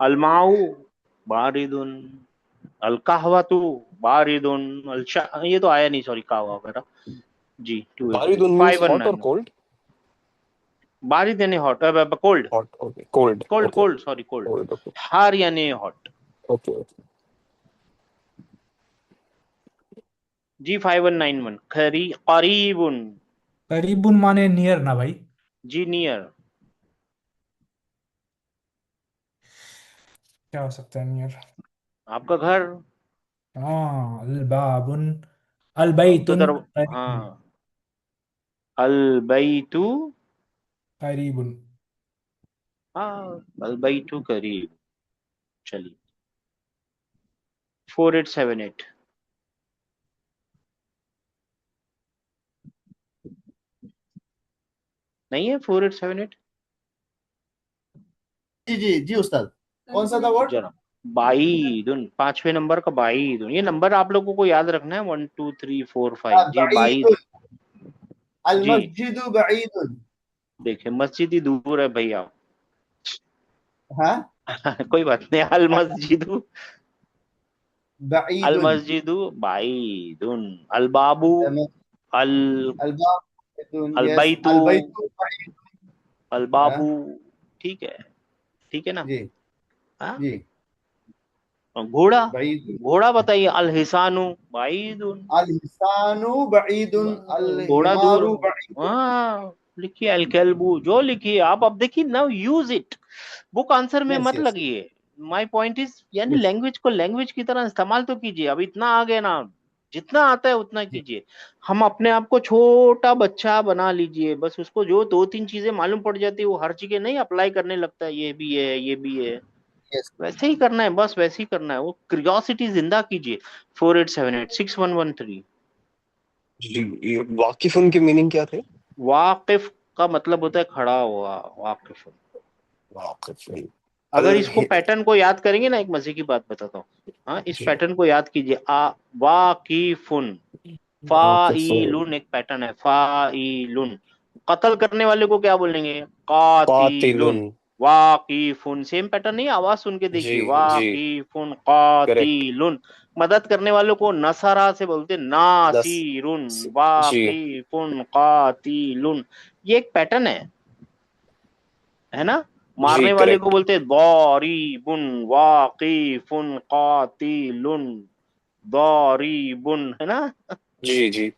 Speaker 1: अल माऊ बारिदुन, अल कहवतु बारिदुन, ये तो आया नहीं, सॉरी, कहवा वगैरह। जी 288।
Speaker 3: बारिदुन मीन्स हॉट और
Speaker 1: 519।
Speaker 3: कोल्ड
Speaker 1: बारिद यानी hot, cold.
Speaker 3: Hot okay cold
Speaker 1: cold
Speaker 3: okay
Speaker 1: cold, sorry, cold.
Speaker 3: Cold okay
Speaker 1: हार यानी हॉट।
Speaker 3: ओके ओके
Speaker 1: जी 5191। करीबुन।
Speaker 2: करीबुन माने नियर ना भाई?
Speaker 1: जी नियर।
Speaker 2: क्या हो सकता है नियर?
Speaker 1: आपका घर।
Speaker 2: हाँ, अलबाबुन,
Speaker 1: तो
Speaker 2: अलबैतुन करीबुन।
Speaker 1: हाँ, अल बैतु।
Speaker 2: करीबुन।
Speaker 1: हाँ, अल बैतु करीब। चलिए 4878। नहीं है 4878?
Speaker 6: जी जी जी उस्ताद। कौन सा था वर्ड?
Speaker 1: जरा बाईदुन, 5वें नंबर का बाईदुन। ये नंबर आप लोगों को याद रखना है, 1 2 3 4 5। जी बाईद।
Speaker 6: बईदुन। अल
Speaker 1: जी
Speaker 6: मस्जिदु बईदुन।
Speaker 1: देखिए मस्जिद ही दूर है भैया।
Speaker 6: हाँ
Speaker 1: कोई बात नहीं। अल मस्जिदु, अल
Speaker 6: बईदुन।
Speaker 1: मस्जिदु बाईदुन, अल बाबू, अल
Speaker 6: अल बाबुन।
Speaker 1: अल
Speaker 6: यस।
Speaker 1: बैतु,
Speaker 6: अल बैतु बईदुन।
Speaker 1: अल
Speaker 6: हाँ
Speaker 1: बाबू। ठीक है, ठीक है ना।
Speaker 6: जी
Speaker 1: हाँ।
Speaker 6: जी।
Speaker 1: और घोड़ा,
Speaker 6: बईदुन।
Speaker 1: घोड़ा बताइए। अल हिसानु बाईदुन।
Speaker 6: अल हिसानु बईदुन। अल
Speaker 1: घोड़ा दूर।
Speaker 6: हिमारु बईदुन।
Speaker 1: हाँ लिखिए। अल केल्बू, जो लिखिए आप। अब देखिए now use it. Book answer में
Speaker 6: यस
Speaker 1: मत
Speaker 6: यस
Speaker 1: लगिए। माय पॉइंट इज, यानी
Speaker 6: यस
Speaker 1: लैंग्वेज को लैंग्वेज की तरह इस्तेमाल तो कीजिए। अब इतना आ गया ना, जितना आता है उतना
Speaker 6: जी
Speaker 1: कीजिए। हम अपने आप को छोटा बच्चा बना लीजिए, बस उसको जो 2 3 चीजें मालूम पड़ जाती है वो हर जगह नहीं अप्लाई करने लगता है। ये भी है, ये भी है।
Speaker 6: यस।
Speaker 1: वैसे ही करना है, बस वैसे ही करना है। वो क्यूरियोसिटी जिंदा कीजिए। 4878 6113।
Speaker 3: जी ये वाकिफुन के मीनिंग क्या थे
Speaker 1: वाकिफ का मतलब होता है खड़ा हुआ, वाकिफुन।
Speaker 3: वाकिफुन।
Speaker 1: अगर इसको पैटर्न को याद करेंगे ना, एक मजे की बात बताता हूँ। हाँ, इस
Speaker 3: जी।
Speaker 1: पैटर्न को याद कीजिए। वाकिफुन,
Speaker 3: वाकिफुन।
Speaker 1: फाइलुन एक पैटर्न है, फाइलुन। कत्ल करने वाले को क्या बोलेंगे? कातिलुन।
Speaker 3: कातिलुन।
Speaker 1: वाकिफुन, सेम पैटर्न नहीं, आवाज सुन के
Speaker 3: जी
Speaker 1: देखिए।
Speaker 3: जी
Speaker 1: वाकिफुन,
Speaker 3: करेक्ट।
Speaker 1: कातिलुन। मदद करने वालों को नसरा से बोलते
Speaker 3: दस।
Speaker 1: नासिरुन।
Speaker 3: जी
Speaker 1: वाकिफुन, कातिलुन। ये एक पैटर्न है ना।
Speaker 3: जी
Speaker 1: मारने वाले को
Speaker 3: करेक्ट।
Speaker 1: बोलते दारिबुन, वाकिफुन, कातिलुन, दारिबुन, है ना।
Speaker 3: जी जी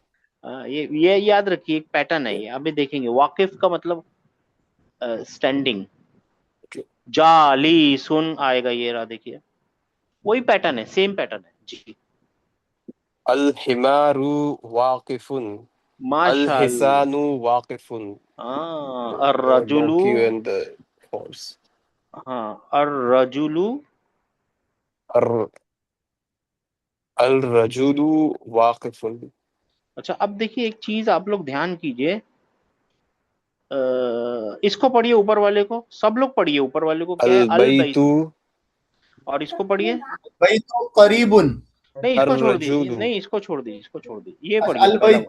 Speaker 1: ये याद रखिए, एक पैटर्न है ये। अभी देखेंगे वाकिफ का मतलब स्टैंडिंग। जाली सुन आएगा, ये रहा, देखिए वही पैटर्न है, सेम पैटर्न है जी।
Speaker 3: अल हिमारू वाकिफुन। अल
Speaker 1: माशाल्लाह।
Speaker 3: हिसानु वाकिफुन।
Speaker 1: हाँ,
Speaker 3: The
Speaker 1: अर्रजुलू।
Speaker 3: donkey and the horse.
Speaker 1: हाँ, अर्रजुलू।
Speaker 3: अर अल रजुलु वाकिफुन।
Speaker 1: अच्छा, अब देखिए एक चीज आप लोग ध्यान कीजिए। इसको पढ़िए, ऊपर वाले को, सब लोग पढ़िए। ऊपर वाले को क्या है?
Speaker 3: अल
Speaker 1: अल
Speaker 3: बैतु
Speaker 1: बैतु। और इसको पढ़िए।
Speaker 6: भाई तो करीबुन।
Speaker 1: नहीं,
Speaker 3: अर
Speaker 1: इसको छोड़ दीजिए,
Speaker 3: रजुलु।
Speaker 1: नहीं इसको छोड़ दीजिए, इसको छोड़ दीजिए, ये
Speaker 6: अच्छा,
Speaker 1: पढ़िए
Speaker 6: अल
Speaker 1: पहला
Speaker 6: बैत।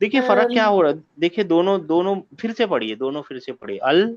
Speaker 1: देखिए फर्क क्या हो रहा है, देखिए दोनों दोनों फिर से पढ़िए, दोनों फिर से पढ़िए। अल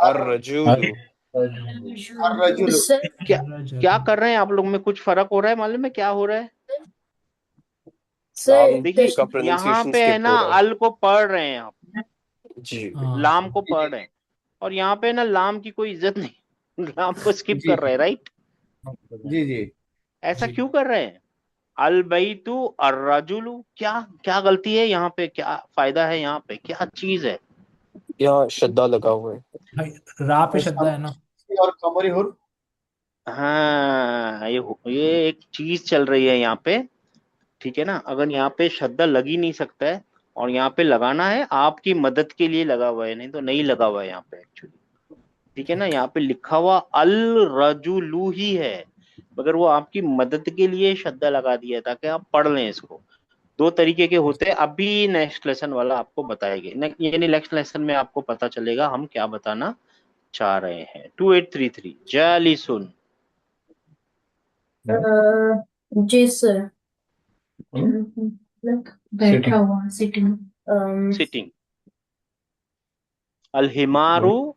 Speaker 3: अर रजुलु।
Speaker 6: अर्रजुलु।
Speaker 1: क्या क्या कर रहे हैं आप लोग में? कुछ फर्क हो रहा है? मालूम है क्या हो रहा है?
Speaker 3: लाम
Speaker 1: देखिए
Speaker 3: का
Speaker 1: यहाँ
Speaker 3: प्रोनाउंसिएशन
Speaker 1: पे है
Speaker 3: स्किप
Speaker 1: ना,
Speaker 3: हो रहा है।
Speaker 1: अल को पढ़ रहे हैं आप,
Speaker 3: जी
Speaker 1: लाम को पढ़ रहे हैं। और यहाँ पे ना लाम की कोई इज्जत नहीं, लाम को स्किप
Speaker 6: जी
Speaker 1: कर रहे हैं, राइट।
Speaker 6: जी जी।
Speaker 1: ऐसा क्यों कर रहे हैं? अल बैतु अर्रजुलु, क्या क्या गलती है यहाँ पे? क्या फायदा है यहाँ पे? क्या चीज है?
Speaker 3: यहाँ शद्दा लगा हुआ है।
Speaker 2: भाई रा पे शब्द है ना।
Speaker 6: और कमरी हुर।
Speaker 1: हाँ, ये एक चीज चल रही है यहाँ पे, ठीक है ना। अगर यहाँ पे शब्द लग ही नहीं सकता है, और यहाँ पे लगाना है आपकी मदद के लिए लगा हुआ है, नहीं तो नहीं लगा हुआ है यहाँ पे एक्चुअली, ठीक है ना। यहाँ पे लिखा हुआ अल रजुलू ही है, मगर वो आपकी मदद के लिए शब्द लगा दिया है ताकि आप पढ़ लें इसको। दो तरीके के होते हैं, अभी नेक्स्ट लेसन वाला आपको बताएंगे, यानी नेक्स्ट लेसन में आपको पता चलेगा हम क्या बताना चाह रहे हैं। 2833 जालिसुन।
Speaker 5: जी सर। बैठा हुआ, सिटिंग।
Speaker 1: सिटिंग। अल हिमारू,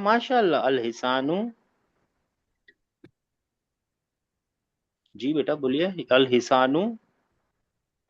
Speaker 1: माशाल्लाह, अल हिसानु। जी बेटा बोलिए, अल हिसानु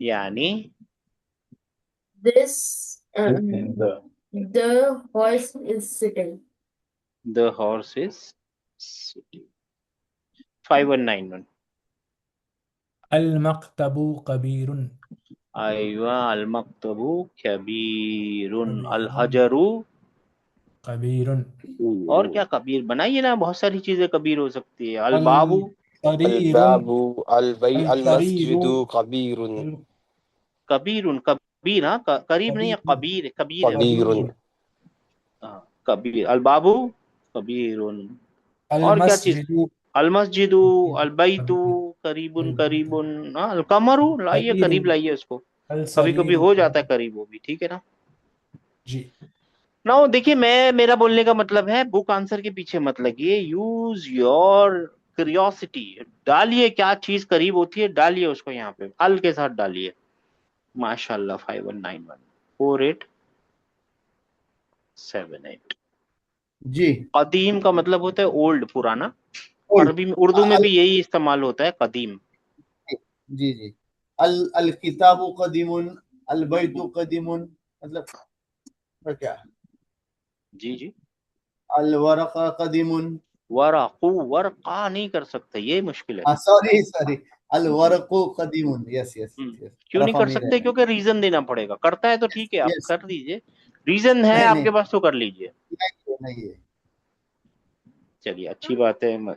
Speaker 1: यानी
Speaker 5: This the horse is sitting.
Speaker 1: The horse is sitting. 5191।
Speaker 2: अल मकतबु कबीरुन।
Speaker 1: अयवा, अल मक्तबू कबीरुन। अल हजरू।
Speaker 2: कबीरुन।
Speaker 1: और क्या कबीर बनाइए ना, बहुत सारी चीजें कबीर हो सकती है। अल
Speaker 2: अल
Speaker 1: बाबू।
Speaker 3: अल
Speaker 2: सरीरुन।
Speaker 3: बाबु अल बई
Speaker 2: अल
Speaker 3: अल
Speaker 2: सरीरु।
Speaker 3: मस्जिदु कबीरुन।
Speaker 2: अल
Speaker 1: कबीरुन, कबीर, हाँ करीब नहीं है,
Speaker 2: कबीरुन।
Speaker 1: कबीर है, कबीर है वो।
Speaker 3: कबीरुन।
Speaker 1: हाँ, कबीर। अल बाबू कबीरुन।
Speaker 2: अल
Speaker 1: और क्या चीज?
Speaker 2: मस्जिदु
Speaker 1: अल मस्जिदु, अल बैतु,
Speaker 2: कबीर।
Speaker 1: करीबुन,
Speaker 2: अल
Speaker 1: करीबुन। हाँ, अल कमरू, लाइए
Speaker 2: सरीरु।
Speaker 1: करीब लाइए उसको।
Speaker 2: अल
Speaker 1: कभी कभी
Speaker 2: सरीरु
Speaker 1: हो जाता है करीब वो भी, ठीक है ना।
Speaker 2: जी।
Speaker 1: ना देखिए, मेरा बोलने का मतलब है, बुक आंसर के पीछे मत लगिए, यूज योर क्यूरियोसिटी। डालिए क्या चीज करीब होती है, डालिए उसको यहाँ पे, अल के साथ डालिए। माशाल्लाह। 5191 4878।
Speaker 6: जी
Speaker 1: कदीम का मतलब होता है ओल्ड, पुराना।
Speaker 6: उल।
Speaker 1: अरबी में, उर्दू में
Speaker 6: अल
Speaker 1: भी यही इस्तेमाल होता है, कदीम।
Speaker 6: जी जी। अल अल किताबु कदीमुन। अल बैतु कदीमुन। मतलब क्या?
Speaker 1: जी जी।
Speaker 6: अल वरक़ा कदीमुन।
Speaker 1: वरकू, वरका नहीं कर सकते, ये मुश्किल है।
Speaker 6: Sorry sorry. अल वरक़ु कदीमुन। Yes yes yes.
Speaker 1: क्यों नहीं
Speaker 6: रफा
Speaker 1: कर
Speaker 6: नहीं
Speaker 1: सकते?
Speaker 6: रहना।
Speaker 1: क्योंकि रीजन देना पड़ेगा। करता है तो ठीक है, आप
Speaker 6: यस।
Speaker 1: कर दीजिए। रीजन है
Speaker 6: नहीं नहीं
Speaker 1: आपके पास तो कर लीजिए।
Speaker 6: नहीं नहीं है।
Speaker 1: चलिए, अच्छी बात है।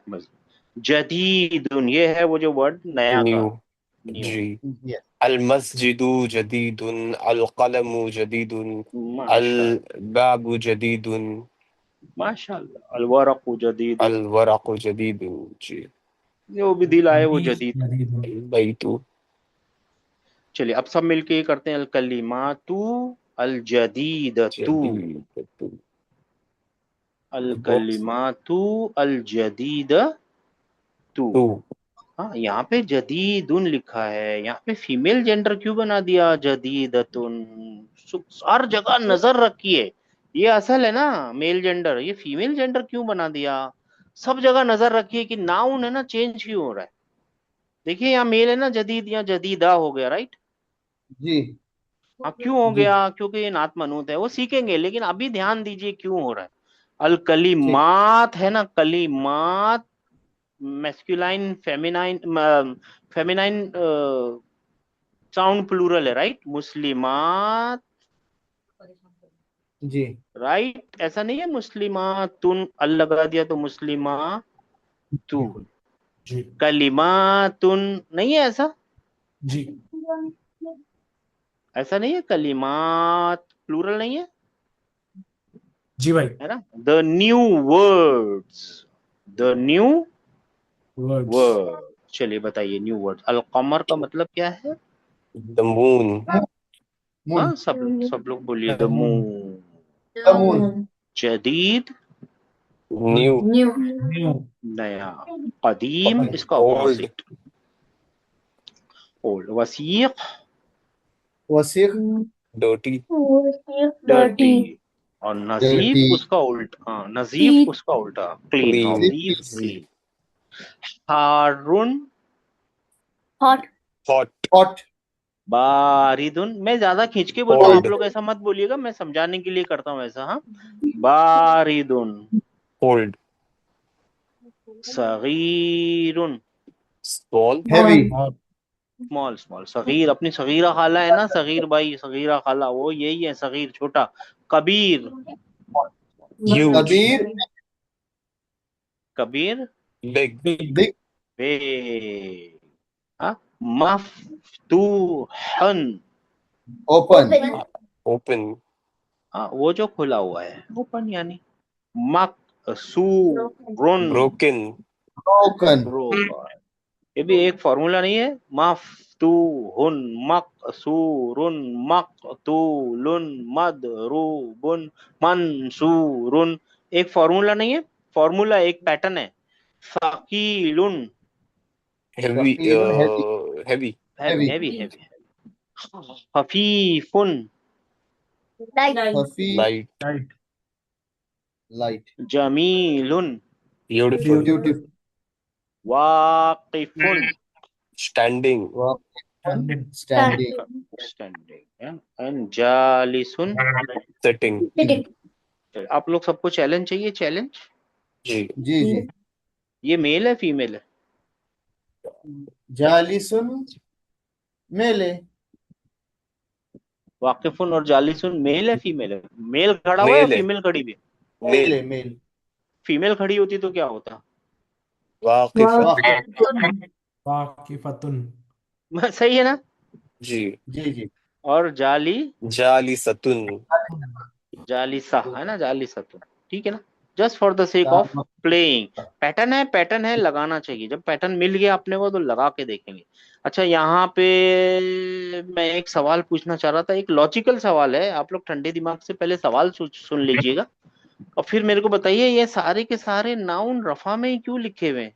Speaker 1: जदीदुन, ये है वो जो वर्ड नया का,
Speaker 3: न्यू।
Speaker 1: न्यू।
Speaker 3: जी।
Speaker 6: यस।
Speaker 3: अल मस्जिदु जदीदुन अल कलमु जदीदुन अल
Speaker 1: माशाल्लाह।
Speaker 3: बाबु जदीदुन
Speaker 1: माशाल्लाह, अलवरक़ु जदीद,
Speaker 3: अलवरक़ु जदीद। जी।
Speaker 1: जो भी दिल आए वो जदीद।
Speaker 2: जदीद।
Speaker 3: बैतु।
Speaker 1: चलिए अब सब मिलके ये करते हैं, अल कलिमातु अल जदीदतु,
Speaker 3: जदीदतु।
Speaker 1: अल
Speaker 3: बॉक्स
Speaker 1: कलिमातु अल जदीदतु।
Speaker 3: टू।
Speaker 1: हाँ, यहाँ पे जदीदुन लिखा है, यहाँ पे फीमेल जेंडर क्यों बना दिया जदीदतुन? हर जगह नजर रखिए, ये असल है ना मेल जेंडर, ये फीमेल जेंडर क्यों बना दिया? सब जगह नजर रखिए कि नाउन है ना चेंज क्यों हो रहा है। देखिए यहाँ मेल है ना जदीद, यहाँ जदीदा हो गया, राइट?
Speaker 6: जी
Speaker 1: हाँ, क्यों हो
Speaker 6: जी
Speaker 1: गया? क्योंकि ये नात मनूत है, वो सीखेंगे, लेकिन अभी ध्यान दीजिए क्यों हो रहा है। अल
Speaker 6: ठीक
Speaker 1: कलिमात है ना, कलिमात masculine feminine, feminine sound plural है, राइट? मुस्लिमात,
Speaker 6: जी
Speaker 1: राइट? ऐसा नहीं है मुस्लिमातुन अल लगा दिया तो मुस्लिमा तू,
Speaker 2: जी
Speaker 1: कलिमातुन नहीं है ऐसा,
Speaker 2: जी
Speaker 1: ऐसा नहीं है, कलिमात प्लूरल नहीं है,
Speaker 2: जी भाई।
Speaker 1: है ना? The new words, the new
Speaker 2: words.
Speaker 1: Word. चलिए बताइए न्यू वर्ड। अल कमर का मतलब क्या है?
Speaker 3: The moon.
Speaker 6: मून
Speaker 1: हाँ, सब लोग बोलिए the
Speaker 2: moon.
Speaker 1: Moon.
Speaker 5: The
Speaker 6: moon
Speaker 5: moon.
Speaker 1: जदीद
Speaker 3: न्यू।
Speaker 5: New.
Speaker 2: न्यू।
Speaker 1: नया, कदीम इसका
Speaker 3: ओल्ड।
Speaker 1: ऑपोजिट ओल्ड, वसीक
Speaker 6: वसीक
Speaker 3: डर्टी।
Speaker 1: Dirty,
Speaker 5: Dirty.
Speaker 1: और
Speaker 6: डर्टी
Speaker 1: नजीफ उसका उल्टा, हाँ नजीफ
Speaker 5: Clean.
Speaker 1: उसका उल्टा क्लीन,
Speaker 3: क्लीन।
Speaker 1: नजीफ क्लीन। हारुन
Speaker 5: Hot.
Speaker 3: हॉट।
Speaker 6: हॉट
Speaker 1: बारिदुन, मैं ज्यादा खींच के बोल रहा हूँ, आप
Speaker 3: कोल्ड।
Speaker 1: लोग ऐसा मत बोलिएगा, मैं समझाने के लिए करता हूँ ऐसा। हाँ, बारिदुन,
Speaker 3: कोल्ड।
Speaker 1: सगीरुन,
Speaker 3: स्मॉल।
Speaker 6: हैवी
Speaker 2: और
Speaker 1: स्मॉल स्मॉल, सगीर अपनी सगीरा खाला है ना, सगीर भाई सगीरा खाला, वो यही है सगीर छोटा। कबीर,
Speaker 3: ह्यूज।
Speaker 6: कबीर
Speaker 1: कबीर
Speaker 3: बिग।
Speaker 2: बिग।
Speaker 6: बिग
Speaker 1: बे, हाँ, मफ्तूहन,
Speaker 6: ओपन
Speaker 5: Open.
Speaker 3: ओपन।
Speaker 1: हाँ वो जो खुला हुआ है, ओपन यानी। मकसूरुन,
Speaker 3: ब्रोकन।
Speaker 6: ब्रोकन
Speaker 1: ब्रोकन, ये भी एक फॉर्मूला नहीं है। मफ्तूहुन, मकसूरुन, मकतूलुन, मदरूबुन, मंसूरुन, एक फॉर्मूला नहीं है, फॉर्मूला एक पैटर्न है। फकीलुन,
Speaker 3: हेवी।
Speaker 6: सकीलुन heavy
Speaker 3: heavy.
Speaker 1: Heavy
Speaker 6: heavy
Speaker 1: heavy heavy, खफीफुन,
Speaker 5: Light.
Speaker 6: हफी
Speaker 3: लाइट।
Speaker 2: राइट।
Speaker 6: लाइट
Speaker 1: जमीलुन,
Speaker 3: ब्यूटीफुल।
Speaker 2: ब्यूटीफुल।
Speaker 6: ब्यूटीफुल
Speaker 1: वाकिफुन,
Speaker 3: standing.
Speaker 2: Standing.
Speaker 6: Standing
Speaker 1: standing, and जालिसुन।
Speaker 3: सेटिंग।
Speaker 5: Sitting.
Speaker 1: आप लोग सबको चैलेंज चाहिए? चैलेंज,
Speaker 3: जी।
Speaker 6: जी जी
Speaker 1: ये मेल है फीमेल है?
Speaker 6: जालिसुन मेले
Speaker 1: वाकिफुन और जालिसुन मेल है फीमेल है? मेल खड़ा हुआ है या
Speaker 3: मेल है।
Speaker 1: फीमेल खड़ी भी है?
Speaker 3: मेल।
Speaker 6: मेले मेल
Speaker 1: फीमेल खड़ी होती तो क्या होता?
Speaker 3: वाकिफ।
Speaker 6: वाह
Speaker 2: वाकिफतुन।
Speaker 1: सही है ना?
Speaker 3: जी।
Speaker 6: जी जी
Speaker 1: और जाली,
Speaker 3: जालिसतुन।
Speaker 1: जालिसा है ना, जालिसतुन, ठीक है ना? Just for the sake of playing, pattern है, लगाना चाहिए। जब पैटर्न मिल गया अपने को तो लगा के देखेंगे। अच्छा, यहाँ पे मैं एक सवाल पूछना चाह रहा था, एक लॉजिकल सवाल है, आप लोग ठंडे दिमाग से पहले सवाल सुन लीजिएगा और फिर मेरे को बताइए, ये सारे के सारे नाउन रफा में ही क्यों लिखे हुए हैं?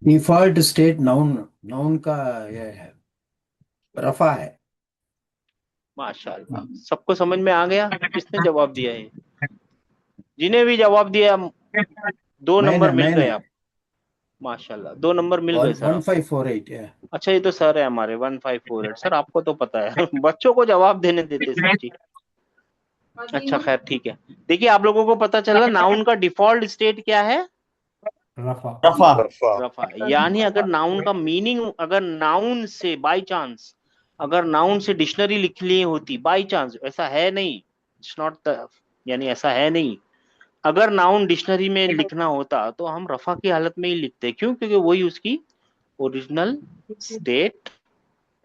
Speaker 8: डिफॉल्ट स्टेट नाउन, नाउन का ये है, रफा है।
Speaker 1: माशाल्लाह, सबको समझ में आ गया? किसने जवाब दिया है? जिन्हें भी जवाब दिया, 2 नंबर मिल गए आप। माशाल्लाह, 2 नंबर मिल गए सर आप।
Speaker 8: 1548 है।
Speaker 1: अच्छा, ये तो सर है हमारे 1548। सर आपको तो पता है बच्चों को जवाब देने देते सर जी। अच्छा खैर ठीक है। देखिए आप लोगों को पता चला नाउन का डिफॉल्ट स्टेट क्या है?
Speaker 2: रफा।
Speaker 6: रफा
Speaker 3: रफा।
Speaker 1: रफा। यानी अगर नाउन का मीनिंग, अगर नाउन से बाय चांस, अगर नाउन से डिक्शनरी लिख ली होती बाय चांस, ऐसा है नहीं, इट्स नॉट द, यानी ऐसा है नहीं, अगर नाउन डिक्शनरी में लिखना होता तो हम रफा की हालत में ही लिखते। क्यों? क्योंकि वही उसकी ओरिजिनल स्टेट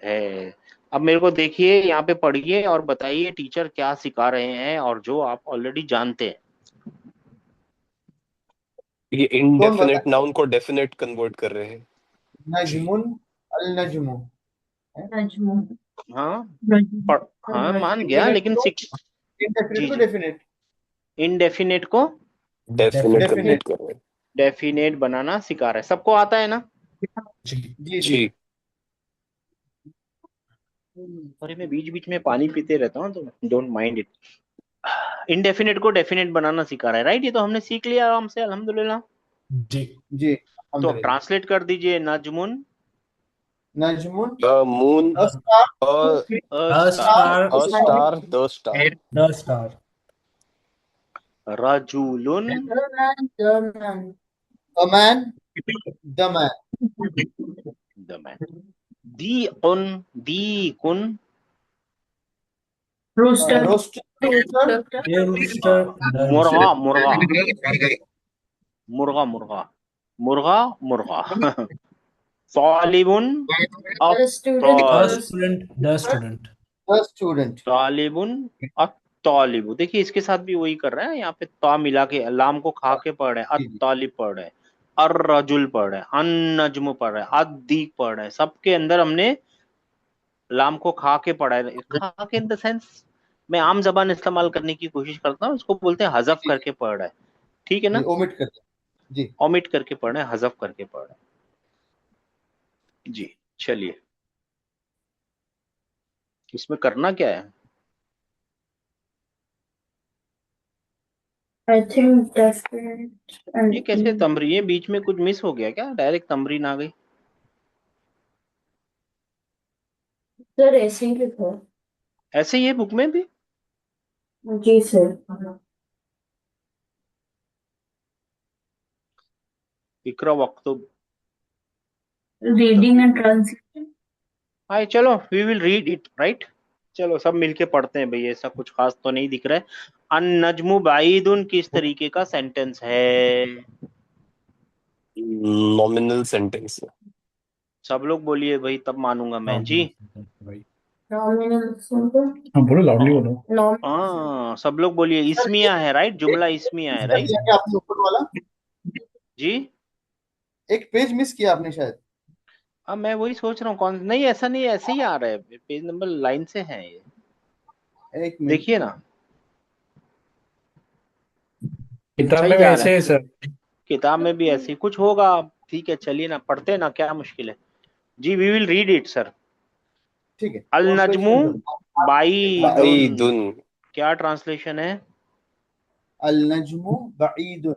Speaker 1: है। अब मेरे को देखिए, यहाँ पे पढ़िए और बताइए टीचर क्या सिखा रहे हैं और जो आप ऑलरेडी जानते हैं।
Speaker 3: ये
Speaker 6: कौन
Speaker 3: इंडेफिनिट
Speaker 6: बताए?
Speaker 3: नाउन को डेफिनेट कन्वर्ट कर रहे हैं।
Speaker 6: नजमुन, अल नजमु।
Speaker 7: नजमु,
Speaker 1: हाँ
Speaker 7: नजमु,
Speaker 1: हाँ मान गया, लेकिन जी
Speaker 6: इंडेफिनिट को
Speaker 1: जी
Speaker 6: डेफिनेट।
Speaker 1: इनडेफिनेट को
Speaker 3: डेफिनेट
Speaker 6: Definite.
Speaker 3: कन्वर्ट कर रहे हैं।
Speaker 1: डेफिनेट बनाना सिखा रहे हैं। सबको आता है ना?
Speaker 2: जी
Speaker 6: जी जी।
Speaker 3: जी।
Speaker 1: अरे मैं बीच बीच में पानी पीते रहता हूँ, तो डोंट माइंड इट। इनडेफिनेट को डेफिनेट बनाना सिखा रहा है, राइट? ये तो हमने सीख लिया आराम से, अल्हम्दुलिल्लाह।
Speaker 2: जी
Speaker 6: जी
Speaker 1: तो अब
Speaker 6: अल्हम्दुलिल्लाह।
Speaker 1: ट्रांसलेट कर दीजिए। Najmun
Speaker 6: Najmun,
Speaker 3: moon,
Speaker 6: a star,
Speaker 2: A star,
Speaker 3: a star, the star,
Speaker 2: the star.
Speaker 1: रजुलुन
Speaker 6: a man, the man,
Speaker 1: the man, दीकुन
Speaker 7: rooster,
Speaker 6: roaster, rooster,
Speaker 2: A rooster, the
Speaker 1: मुर्गा
Speaker 2: rooster.
Speaker 1: मुर्गा मुर्गा मुर्गा मुर्गा मुर्गा तालिबुन
Speaker 2: A
Speaker 1: अत्तालिब
Speaker 2: student, the student.
Speaker 6: the student.
Speaker 1: तालिबुन अत्तालिबु। देखिए इसके साथ भी वही कर रहे हैं, यहाँ पे ता मिला के लाम को खा के पढ़ रहे हैं। अत्तालिब पढ़ रहे हैं, अर्रजुल पढ़ रहे हैं, अन्नज्म पढ़ रहे हैं, अद्दीक पढ़ रहे हैं। सबके अंदर हमने लाम को खा के पढ़ा है। खा के इन द सेंस मैं आम जबान इस्तेमाल करने की कोशिश करता हूँ, इसको बोलते हैं हजफ करके पढ़ रहा है। ठीक है ना?
Speaker 6: जी ओमिट कर जी।
Speaker 1: ओमिट करके पढ़ रहे हैं, हजफ करके पढ़ रहे हैं। जी चलिए, इसमें करना क्या है?
Speaker 5: I think definite
Speaker 1: ये
Speaker 5: and
Speaker 1: कैसे तमरी? ये बीच में कुछ मिस हो गया क्या? डायरेक्ट तमरीन आ गई।
Speaker 5: सर ऐसे ही लिखो।
Speaker 1: ऐसे ही है बुक में भी?
Speaker 5: जी सर।
Speaker 1: इकरा वक्तुब।
Speaker 7: Reading and translation.
Speaker 1: हाय चलो, we will read it, right? चलो सब मिलके पढ़ते हैं भाई, ऐसा कुछ खास तो नहीं दिख रहा है। अन नजमु बाइदुन किस तरीके का सेंटेंस है?
Speaker 3: Nominal sentence.
Speaker 1: सब लोग बोलिए भाई, तब मानूंगा मैं। जी
Speaker 5: नॉमिनल सिंपल।
Speaker 2: हाँ बोलो, लाउडली बोलो।
Speaker 5: नॉमिनल
Speaker 1: हाँ सब लोग बोलिए। इस्मिया है, राइट? जुमला इस्मिया है, राइट?
Speaker 6: दिया क्या आपने ऊपर वाला?
Speaker 1: जी
Speaker 6: एक पेज मिस किया आपने शायद।
Speaker 1: अब मैं वही सोच रहा हूँ कौन। नहीं ऐसा नहीं, ऐसे ही आ रहा है, पेज नंबर लाइन से है ये।
Speaker 6: एक मिनट
Speaker 1: देखिए ना,
Speaker 2: किताब
Speaker 1: सही
Speaker 2: में
Speaker 1: जा रहा
Speaker 2: ऐसे
Speaker 1: है।
Speaker 2: है सर।
Speaker 1: किताब में भी ऐसे ही कुछ होगा। ठीक है चलिए ना, पढ़ते हैं ना, क्या मुश्किल है। जी we will read it sir.
Speaker 6: ठीक है।
Speaker 1: अल
Speaker 6: कौन पेज
Speaker 1: नजमु
Speaker 6: नंबर?
Speaker 1: बाईदुन,
Speaker 3: बाईदुन,
Speaker 1: क्या ट्रांसलेशन है?
Speaker 6: अल नजमु बईदुन।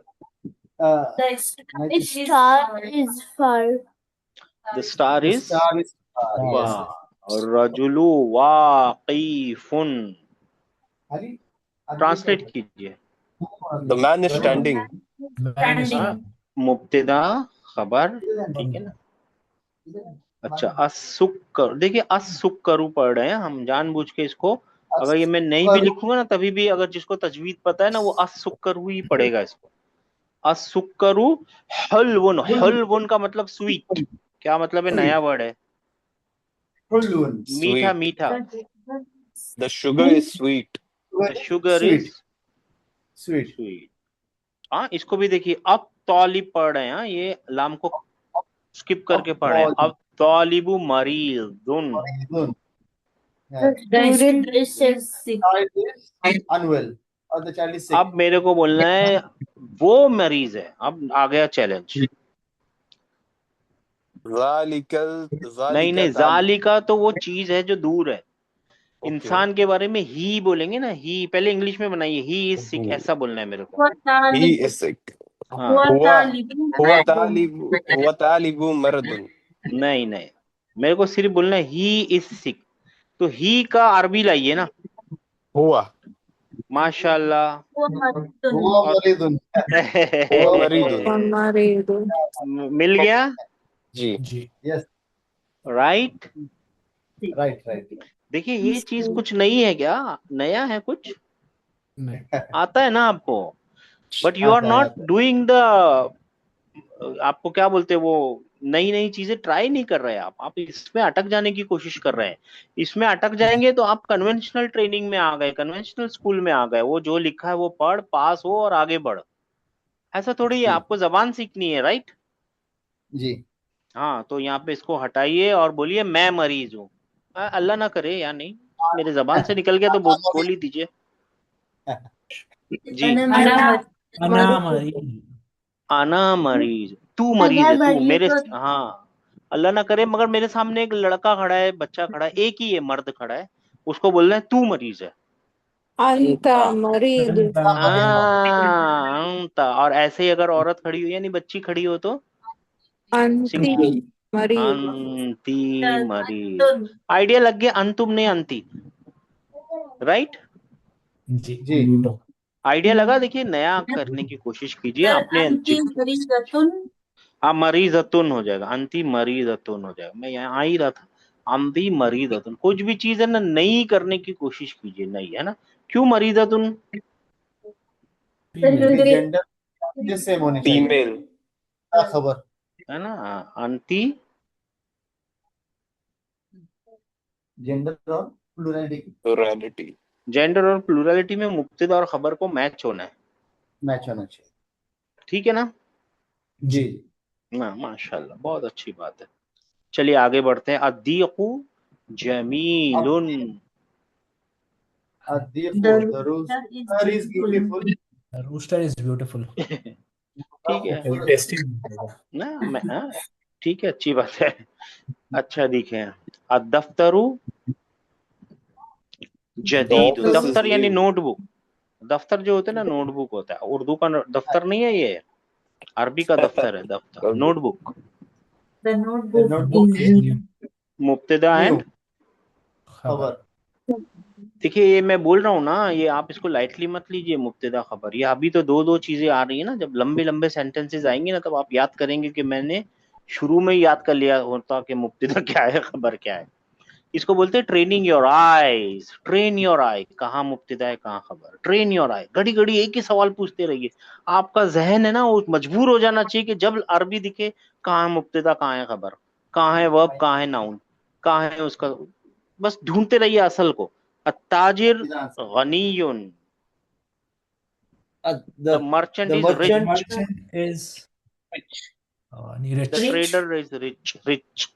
Speaker 5: The star is far.
Speaker 1: The star
Speaker 6: The
Speaker 1: is
Speaker 6: star is far. Yes.
Speaker 1: रजुलु वाक़ीफुन।
Speaker 6: Ali,
Speaker 1: ट्रांसलेट कीजिए।
Speaker 3: The man is standing.
Speaker 2: Man is
Speaker 1: हाँ, मुब्तदा खबर, ठीक है ना? अच्छा, असुक्कर। देखिए असुक्करु पढ़ रहे हैं हम जानबूझ के इसको। अगर ये मैं नहीं भी लिखूंगा ना, तभी भी अगर जिसको तजवीद पता है ना, वो असुक्करु ही पढ़ेगा इसको। असुक्करु हलवुन। हलवुन का मतलब स्वीट। क्या मतलब है? नया वर्ड है,
Speaker 6: Hulun.
Speaker 1: मीठा
Speaker 3: Sweet.
Speaker 1: मीठा।
Speaker 3: The sugar is sweet.
Speaker 1: The sugar
Speaker 6: Sweet.
Speaker 1: Is
Speaker 6: Sweet.
Speaker 1: Sweet. हाँ इसको भी देखिए, अब तालिब पढ़ रहे हैं। हाँ, ये लाम को स्किप करके पढ़ रहे हैं। अब तालिबु मरीदुन।
Speaker 6: Hulun.
Speaker 5: The student is sick.
Speaker 6: Child is unwell. Or the child is sick.
Speaker 1: अब मेरे को बोलना है वो मरीज है। अब आ गया चैलेंज। नहीं नहीं, जालिका तो वो चीज है जो दूर है। इंसान के बारे में ही बोलेंगे ना, ही। पहले इंग्लिश में बनाइए, ही इज सिक, ऐसा बोलना है मेरे को।
Speaker 3: He is sick.
Speaker 1: हाँ
Speaker 3: हुआ तालिबु मरदुन।
Speaker 1: नहीं नहीं, मेरे को सिर्फ बोलना है ही इज सिक। तो ही का अरबी लाइए ना।
Speaker 3: हुआ
Speaker 1: माशाल्लाह।
Speaker 6: हुआ मरीदुन।
Speaker 3: हुआ मरीदुन।
Speaker 1: मिल गया।
Speaker 3: जी
Speaker 2: जी।
Speaker 6: Yes.
Speaker 1: राइट।
Speaker 6: Right. Right.
Speaker 1: देखिए ये चीज कुछ नहीं है क्या? नया है कुछ?
Speaker 2: नहीं।
Speaker 1: आता है ना आपको? बट यू आर
Speaker 6: आता है,
Speaker 1: नॉट
Speaker 6: आता है।
Speaker 1: डूइंग द आपको क्या बोलते हैं, वो नई नई चीजें ट्राई नहीं कर रहे हैं आप इसमें अटक जाने की कोशिश कर रहे हैं। इसमें अटक जाएंगे तो आप कन्वेंशनल ट्रेनिंग में आ गए, कन्वेंशनल स्कूल में आ गए, वो जो लिखा है वो पढ़, पास हो और आगे बढ़। ऐसा थोड़ी है,
Speaker 6: जी
Speaker 1: आपको जबान सीखनी है, राइट?
Speaker 6: जी
Speaker 1: हाँ, तो यहाँ पे इसको हटाइए और बोलिए मैं मरीज हूँ। अल्लाह ना करे या नहीं, मेरे जबान से निकल गया तो बोल ही दीजिए जी।
Speaker 7: अनामत
Speaker 2: अनामरी
Speaker 1: आना मरीज, तू मरीज है, तू मेरे, हाँ अल्लाह ना करे, मगर मेरे सामने एक लड़का खड़ा है, बच्चा खड़ा है, एक ही है मर्द खड़ा है, उसको बोलना है तू मरीज है।
Speaker 9: अंता मरीद
Speaker 1: अंता। और ऐसे ही अगर औरत खड़ी हो यानी बच्ची खड़ी हो तो
Speaker 9: अंती
Speaker 1: सिंपल
Speaker 9: मरीद
Speaker 1: अंती मरीज। आइडिया लग गया, अंतुम नहीं अंती, राइट?
Speaker 2: जी
Speaker 6: जी
Speaker 1: आइडिया लगा? देखिए नया करने की कोशिश कीजिए अपने। हाँ, मरीजतुन हो जाएगा, अंती मरीजतुन हो जाएगा। मैं यहाँ आ ही रहा था, अंती मरीजतुन। कुछ भी चीज है ना नई करने की कोशिश कीजिए, नई है ना। क्यों मरीजतुन?
Speaker 6: जेंडर सेम होनी चाहिए।
Speaker 3: फीमेल।
Speaker 6: क्या खबर
Speaker 1: है ना, अंती
Speaker 6: जेंडर और प्लूरलिटी
Speaker 3: प्लुरैलिटी।
Speaker 1: जेंडर और प्लूरलिटी में मुब्तदा और खबर को मैच होना है,
Speaker 6: मैच होना चाहिए।
Speaker 1: ठीक है ना?
Speaker 6: जी
Speaker 1: ना, माशाल्लाह, बहुत अच्छी बात है। चलिए आगे बढ़ते हैं। अद्दीकु जमीलुन।
Speaker 6: the rooster is beautiful।
Speaker 2: Rooster is beautiful.
Speaker 1: ठीक है
Speaker 2: टेस्टिंग
Speaker 1: ना, मैं हाँ, ठीक है, अच्छी बात है। अच्छा दिखे, अदफ्तरु जदीद।
Speaker 3: Office is
Speaker 1: दफ्तर यानी
Speaker 3: new।
Speaker 1: नोटबुक। दफ्तर जो होता है ना, नोटबुक होता है। उर्दू का दफ्तर नहीं है ये, अरबी का दफ्तर है, दफ्तर notebook.
Speaker 7: The
Speaker 6: The
Speaker 7: notebook
Speaker 6: notebook
Speaker 7: is
Speaker 6: is
Speaker 7: new.
Speaker 1: मुब्तदा
Speaker 6: new।
Speaker 1: And
Speaker 2: खबर।
Speaker 1: देखिए, ये मैं बोल रहा हूँ ना, ये आप इसको लाइटली मत लीजिए, मुब्तदा खबर। ये अभी तो दो दो चीजें आ रही है ना, जब लंबे लंबे सेंटेंसेस आएंगे ना तब आप याद करेंगे कि मैंने शुरू में ही याद कर लिया होता कि मुब्तदा क्या है, खबर क्या है। इसको बोलते हैं training your eyes. Train your eye, कहाँ मुब्तदा है कहाँ खबर। ट्रेन योर आई, घड़ी घड़ी एक ही सवाल पूछते रहिए। आपका जहन है ना वो मजबूर हो जाना चाहिए कि जब अरबी दिखे कहाँ है मुब्तदा कहाँ है खबर, कहाँ है वर्ब कहाँ है नाउन, कहाँ है उसका, बस ढूंढते रहिए असल को। अत्ताजिर गनीयुन, the
Speaker 6: The
Speaker 1: merchant is
Speaker 6: merchant
Speaker 2: merchant is
Speaker 1: the
Speaker 2: rich.
Speaker 1: Trader is rich. Rich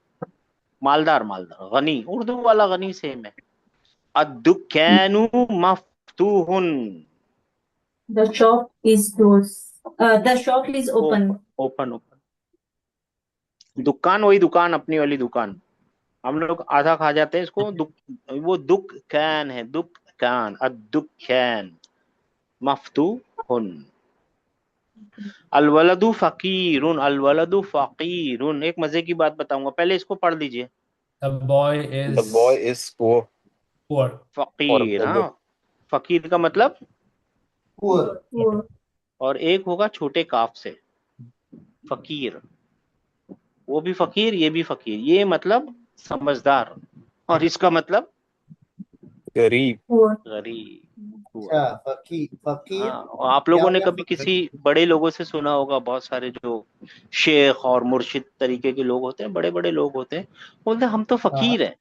Speaker 1: मालदार, मालदार। गनी, उर्दू वाला गनी सेम है। अद्दुक्कानु मफ्तूहुन,
Speaker 7: The shop is closed. The shop is open.
Speaker 1: Open open. दुकान वही दुकान, अपनी वाली दुकान। हम लोग आधा खा जाते हैं इसको। वो दुकान है, दुकान। अद्दुक्कान मफ्तूहुन। अलवलदु फकीरुन, अलवलदु फकीरुन। एक मजे की बात बताऊंगा, पहले इसको पढ़ लीजिए।
Speaker 2: The boy
Speaker 3: The boy
Speaker 2: is
Speaker 3: is poor।
Speaker 2: Poor.
Speaker 1: फकीर,
Speaker 3: और
Speaker 1: हाँ, फकीर का मतलब,
Speaker 6: poor।
Speaker 1: और एक होगा छोटे काफ से, फकीर। वो भी फकीर, ये भी फकीर। ये मतलब समझदार, और इसका मतलब
Speaker 3: गरीब।
Speaker 1: गरीब।
Speaker 6: अच्छा फकीर
Speaker 1: हाँ, और आप लोगों ने कभी किसी बड़े लोगों से सुना होगा, बहुत सारे जो शेख और मुर्शिद तरीके के लोग होते हैं, बड़े बड़े लोग होते हैं, बोलते हैं हम तो फकीर हैं,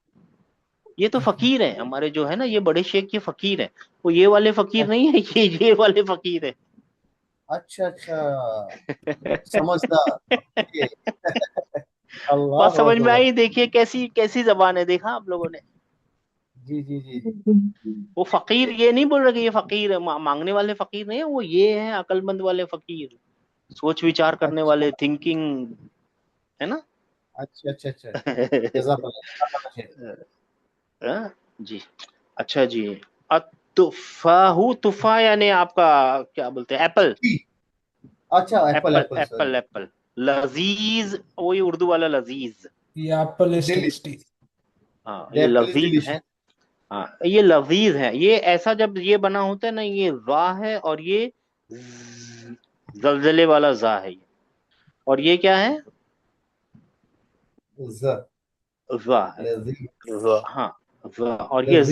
Speaker 1: ये तो फकीर है हमारे जो है ना, ये बड़े शेख ये फकीर है। वो ये वाले फकीर नहीं है, ये वाले फकीर है।
Speaker 6: अच्छा समझदार। ये। अल्लाह
Speaker 1: बात समझ में
Speaker 6: अकबर।
Speaker 1: आई? देखिए कैसी कैसी जबान है, देखा आप लोगों ने?
Speaker 6: जी जी जी
Speaker 1: वो फकीर ये नहीं बोल रहे कि ये फकीर है, मांगने वाले फकीर नहीं है, वो ये है अकलमंद वाले फकीर, सोच विचार करने वाले, थिंकिंग, है ना?
Speaker 6: अच्छा जज़ाकल्लाह।
Speaker 1: हाँ, जी। अच्छा जी। अतुफाहु, तुफा यानी आपका क्या बोलते हैं, एप्पल।
Speaker 6: अच्छा एप्पल
Speaker 1: एप्पल एप्पल। लजीज, वही उर्दू वाला लजीज।
Speaker 2: ये एप्पल इज
Speaker 6: Delicious।
Speaker 2: टेस्टी।
Speaker 1: हाँ, ये लजीज है। हाँ, ये लजीज है। ये ऐसा जब ये बना होता है ना, ये रा है और ये जलजले वाला जा है, और ये क्या है, जा है। हाँ, जा, और ये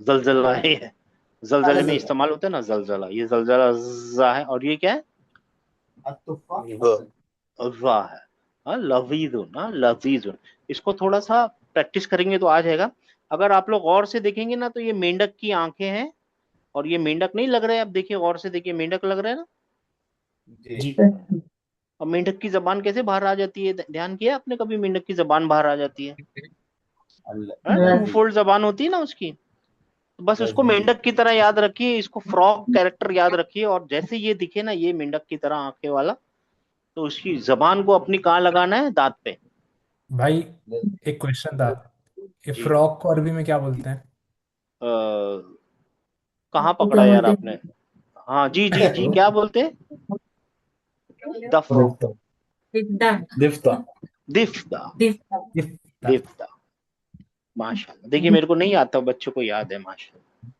Speaker 1: जलजला है। जलजले में इस्तेमाल होता है ना, जलजला, ये जलजला जा है। और ये क्या है,
Speaker 6: अत्तुफा
Speaker 3: व
Speaker 1: है। हाँ, लजीजुन, हाँ लजीजुन। इसको थोड़ा सा प्रैक्टिस करेंगे तो आ जाएगा। अगर आप लोग गौर से देखेंगे ना तो ये मेंढक की आंखें हैं, और ये मेंढक नहीं लग रहा है। आप देखिए, गौर से देखिए, मेंढक लग रहा है ना।
Speaker 6: जी
Speaker 2: जी
Speaker 1: और मेंढक की जबान कैसे बाहर आ जाती है? ध्यान किया आपने कभी मेंढक की जबान बाहर आ जाती है?
Speaker 6: अल्लाह
Speaker 1: टू फोल्ड जबान होती है ना उसकी। तो बस उसको
Speaker 6: जी
Speaker 1: मेंढक की तरह याद रखिए, इसको फ्रॉग कैरेक्टर याद रखिए, और जैसे ये दिखे ना ये मेंढक की तरह आंखें वाला, तो उसकी जबान को अपनी कहाँ लगाना है? दांत पे।
Speaker 2: भाई, एक क्वेश्चन था। ये
Speaker 1: जी।
Speaker 2: फ्रॉक को अरबी में क्या बोलते हैं?
Speaker 1: कहाँ पकड़ा यार आपने? हाँ जी जी जी, क्या बोलते हैं? दफ
Speaker 2: दिफ्ता।
Speaker 1: दिफ्ता
Speaker 2: दिफ्ता।
Speaker 1: दिफ्ता। माशाल्लाह, देखिए मेरे को नहीं आता, बच्चों को याद है माशाल्लाह।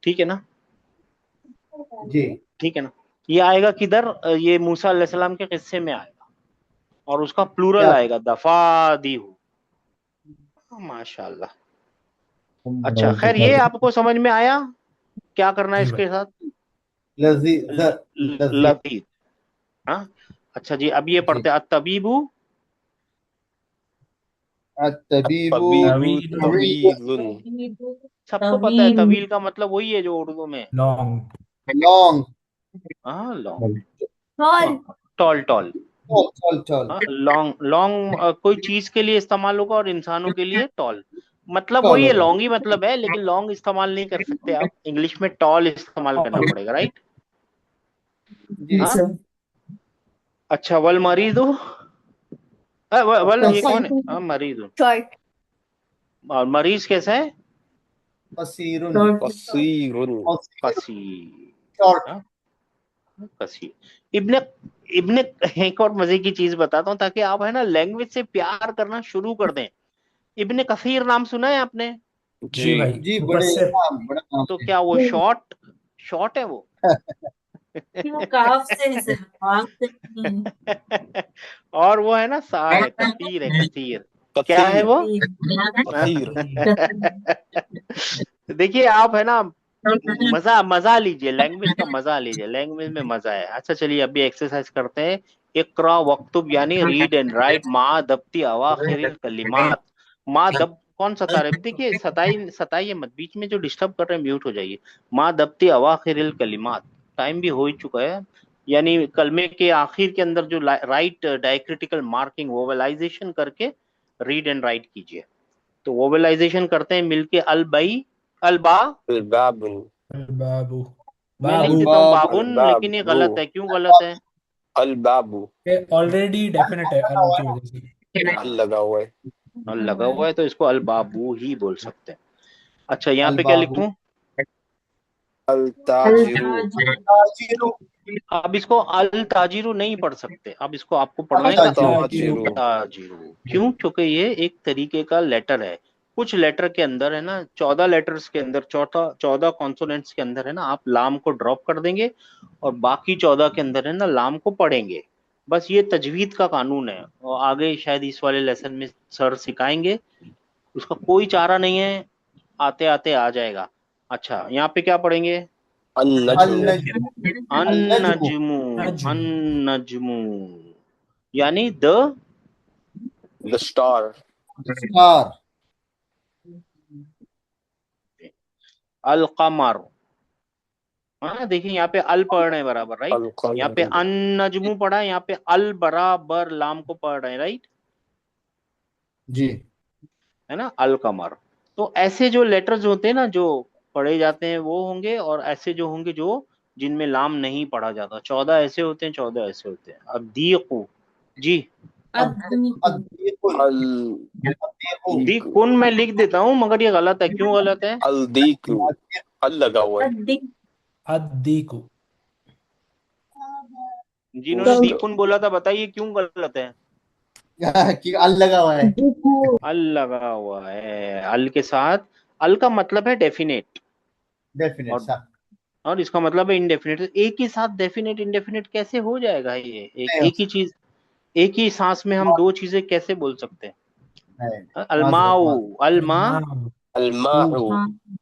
Speaker 1: ठीक है ना?
Speaker 6: जी
Speaker 1: ठीक है ना? ये आएगा किधर? ये मूसा अलैहिस्सलाम के किस्से में आएगा, और उसका प्लूरल
Speaker 6: क्या
Speaker 1: आएगा दफादीहु। माशाल्लाह। अच्छा, खैर ये आपको समझ में आया क्या करना है
Speaker 2: जी भाई।
Speaker 1: इसके साथ?
Speaker 6: लजीज लजीज
Speaker 1: लतीफ। हाँ, अच्छा जी, अब ये
Speaker 6: जी
Speaker 1: पढ़ते अत्तबीबु।
Speaker 6: अत्तबीबु
Speaker 3: तबीबु
Speaker 2: तवील।
Speaker 3: तवीजुन
Speaker 1: सबको पता है तवील का मतलब वही है जो उर्दू में।
Speaker 2: लॉन्ग।
Speaker 6: लॉन्ग
Speaker 1: हाँ, long.
Speaker 5: Tall.
Speaker 1: Toll toll.
Speaker 6: Toll toll
Speaker 1: हाँ, लॉन्ग लॉन्ग कोई चीज के लिए इस्तेमाल होगा, और इंसानों के लिए टॉल। मतलब
Speaker 6: टॉल
Speaker 1: वही है,
Speaker 6: होगा
Speaker 1: लॉन्ग ही मतलब है, लेकिन लॉन्ग इस्तेमाल नहीं कर सकते आप, इंग्लिश में टॉल इस्तेमाल करना पड़ेगा, राइट?
Speaker 6: जी
Speaker 1: हाँ, अच्छा, वल मरीदो। वल ये कौन है? हाँ, मरीदो।
Speaker 5: Short.
Speaker 1: और मरीज कैसा है?
Speaker 6: कसीरुन
Speaker 3: कसीरुन
Speaker 1: कसी।
Speaker 6: शॉर्ट
Speaker 1: हाँ, कसी। इब्ने इब्ने एक और मजे की चीज बताता हूँ, ताकि आप है ना लैंग्वेज से प्यार करना शुरू कर दें। इब्ने कसीर नाम सुना है आपने?
Speaker 2: जी
Speaker 3: जी
Speaker 2: भाई,
Speaker 6: जी
Speaker 2: मुफस्सिर।
Speaker 6: बड़ा नाम
Speaker 1: तो
Speaker 6: है
Speaker 1: क्या वो शॉर्ट शॉर्ट है वो?
Speaker 7: वो काफ से है सर, वाव से नहीं
Speaker 1: और वो है ना सार, कसीर है, कसीर। क्या है
Speaker 3: कसीर
Speaker 1: वो?
Speaker 3: कसीर
Speaker 1: देखिए आप है ना, मजा मजा लीजिए, लैंग्वेज का मजा लीजिए, लैंग्वेज में मजा है। अच्छा चलिए, अभी एक्सरसाइज करते हैं। इकरा वक्तुब यानी रीड एंड राइट मा दब्ती अवाखिरिल कलिमात। मा दब कौन सता रहे? देखिए, सताइए मत, बीच में जो डिस्टर्ब कर रहे हैं म्यूट हो जाइए। मा दब्ती अवाखिरिल कलिमात। टाइम भी हो ही चुका है, यानी कलमे के आखिर के अंदर जो राइट डायक्रिटिकल मार्किंग वोवेलाइजेशन करके रीड एंड राइट कीजिए। तो वोवेलाइजेशन करते हैं मिलके। अल बई, अल बा।
Speaker 3: बाबुन
Speaker 2: बाबू।
Speaker 1: मैं लिख
Speaker 2: बाबू।
Speaker 1: देता हूँ
Speaker 6: बाब
Speaker 1: बाबुन, लेकिन ये
Speaker 3: अलबाबु
Speaker 1: गलत है। क्यों गलत है?
Speaker 3: अलबाबु
Speaker 2: ये ऑलरेडी डेफिनेट है अल की वजह से।
Speaker 3: अल लगा हुआ है
Speaker 1: अल लगा हुआ है तो इसको अल बाबू ही बोल सकते हैं। अच्छा, यहाँ
Speaker 6: अल
Speaker 1: पे क्या
Speaker 6: बाबू
Speaker 1: लिखूं?
Speaker 3: अल ताजिरु
Speaker 6: ताजिरु
Speaker 1: अब इसको अल ताजिरू नहीं पढ़ सकते, अब इसको आपको पढ़ने का
Speaker 3: ताजिरु
Speaker 1: ताजिरू। क्यों? क्योंकि ये एक तरीके का लेटर है। कुछ लेटर के अंदर है ना, 14 लेटर्स के अंदर, 14 कॉन्सोनेंट्स के अंदर है ना, आप लाम को ड्रॉप कर देंगे, और बाकी 14 के अंदर है ना लाम को पढ़ेंगे। बस ये तजवीद का कानून है, और आगे शायद इस वाले लेसन में सर सिखाएंगे। उसका कोई चारा नहीं है, आते आते आ जाएगा। अच्छा, यहाँ पे क्या पढ़ेंगे?
Speaker 6: अल
Speaker 3: अन्नजमु
Speaker 6: नज्म अल नज्मु
Speaker 1: अन्नजमू।
Speaker 2: नज्म।
Speaker 1: अन्नजमू यानी द
Speaker 3: द स्टार
Speaker 6: स्टार
Speaker 1: अल कमर। हाँ, देखिए यहाँ पे अल पढ़ रहे हैं बराबर, राइट?
Speaker 3: अल
Speaker 1: यहाँ पे
Speaker 3: कमर
Speaker 1: अन्नजमू पढ़ा है, यहाँ पे अल बराबर लाम को पढ़ रहे हैं, राइट?
Speaker 6: जी
Speaker 1: है ना, अल कमर। तो ऐसे जो लेटर्स होते हैं ना जो पढ़े जाते हैं वो होंगे, और ऐसे जो होंगे जो जिनमें लाम नहीं पढ़ा जाता। 14 ऐसे होते हैं, 14 ऐसे होते हैं। अब दीकू जी,
Speaker 6: अद्दीकुल
Speaker 3: अल
Speaker 6: अद्दीकु
Speaker 1: दी कुन मैं लिख देता हूँ, मगर ये गलत है। क्यों गलत है?
Speaker 3: अल दीकु अल लगा हुआ है
Speaker 2: अद्दीकु।
Speaker 1: जिन्होंने
Speaker 3: पोस्ट
Speaker 1: दीकुन बोला था बताइए क्यों गलत है?
Speaker 6: कि अल लगा हुआ है
Speaker 1: अल लगा हुआ है, अल के साथ। अल का मतलब है डेफिनेट,
Speaker 6: डेफिनेट
Speaker 1: और
Speaker 6: सा
Speaker 1: और इसका मतलब है इंडेफिनेट। एक ही साथ डेफिनेट इंडेफिनेट कैसे हो जाएगा? ये एक ही चीज, एक ही सांस में हम दो चीजें कैसे बोल सकते हैं?
Speaker 6: है
Speaker 1: अलमाऊ, अलमा।
Speaker 2: अलमा।
Speaker 3: अल माउ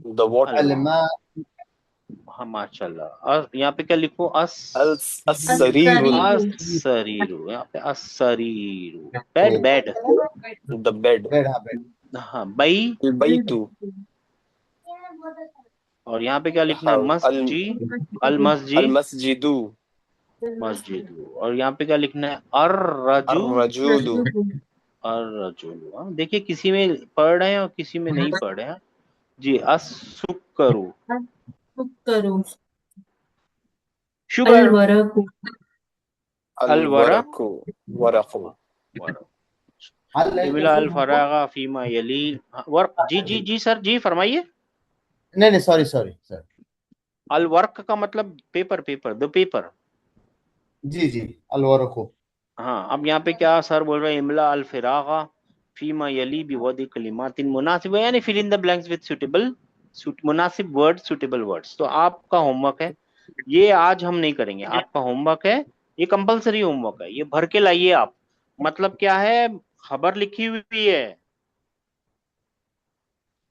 Speaker 3: द वाटर
Speaker 1: अलमा।
Speaker 6: अलमा
Speaker 1: हाँ माशाल्लाह। और यहाँ पे क्या लिखो?
Speaker 3: As-Sarirun.
Speaker 1: असरीरु, यहाँ पे असरीरु। Bed bed.
Speaker 3: The bed.
Speaker 6: Bed, हाँ बेड।
Speaker 1: हाँ बई।
Speaker 3: Al-Baitu.
Speaker 1: और यहाँ पे क्या लिखना है?
Speaker 3: हाँ,
Speaker 1: मस्जिद, अल मस्जिद,
Speaker 3: Al-Masjidu.
Speaker 1: मस्जिद। और यहाँ पे क्या लिखना है? अर्रजु,
Speaker 3: Ar-Rajulu.
Speaker 1: अर्रजुलु। हाँ, देखिए किसी में पढ़ रहे हैं और किसी में नहीं पढ़ रहे हैं जी। असुकरु,
Speaker 7: करो
Speaker 1: शुगर,
Speaker 7: अलवरकु
Speaker 1: अलवरक,
Speaker 3: Al-Waraku. Waraku.
Speaker 1: इबिला अल फरागा फीमा यली वर्क। जी जी जी सर, जी फरमाइए।
Speaker 6: नहीं नहीं, सॉरी सॉरी सर।
Speaker 1: अल वर्क का मतलब पेपर, पेपर, द पेपर।
Speaker 6: जी जी, अलवरको।
Speaker 1: हाँ, अब यहाँ पे क्या सर बोल रहे हैं? इमला अल फिरागा फीमा यली बिवदी कलिमातिन मुनासिब, यानी fill in the blanks with suitable, मुनासिब वर्ड, सुटेबल वर्ड्स। तो आपका होमवर्क है ये, आज हम नहीं करेंगे। आपका होमवर्क है ये, कंपलसरी होमवर्क है, ये भर के लाइए आप। मतलब क्या है? खबर लिखी हुई है,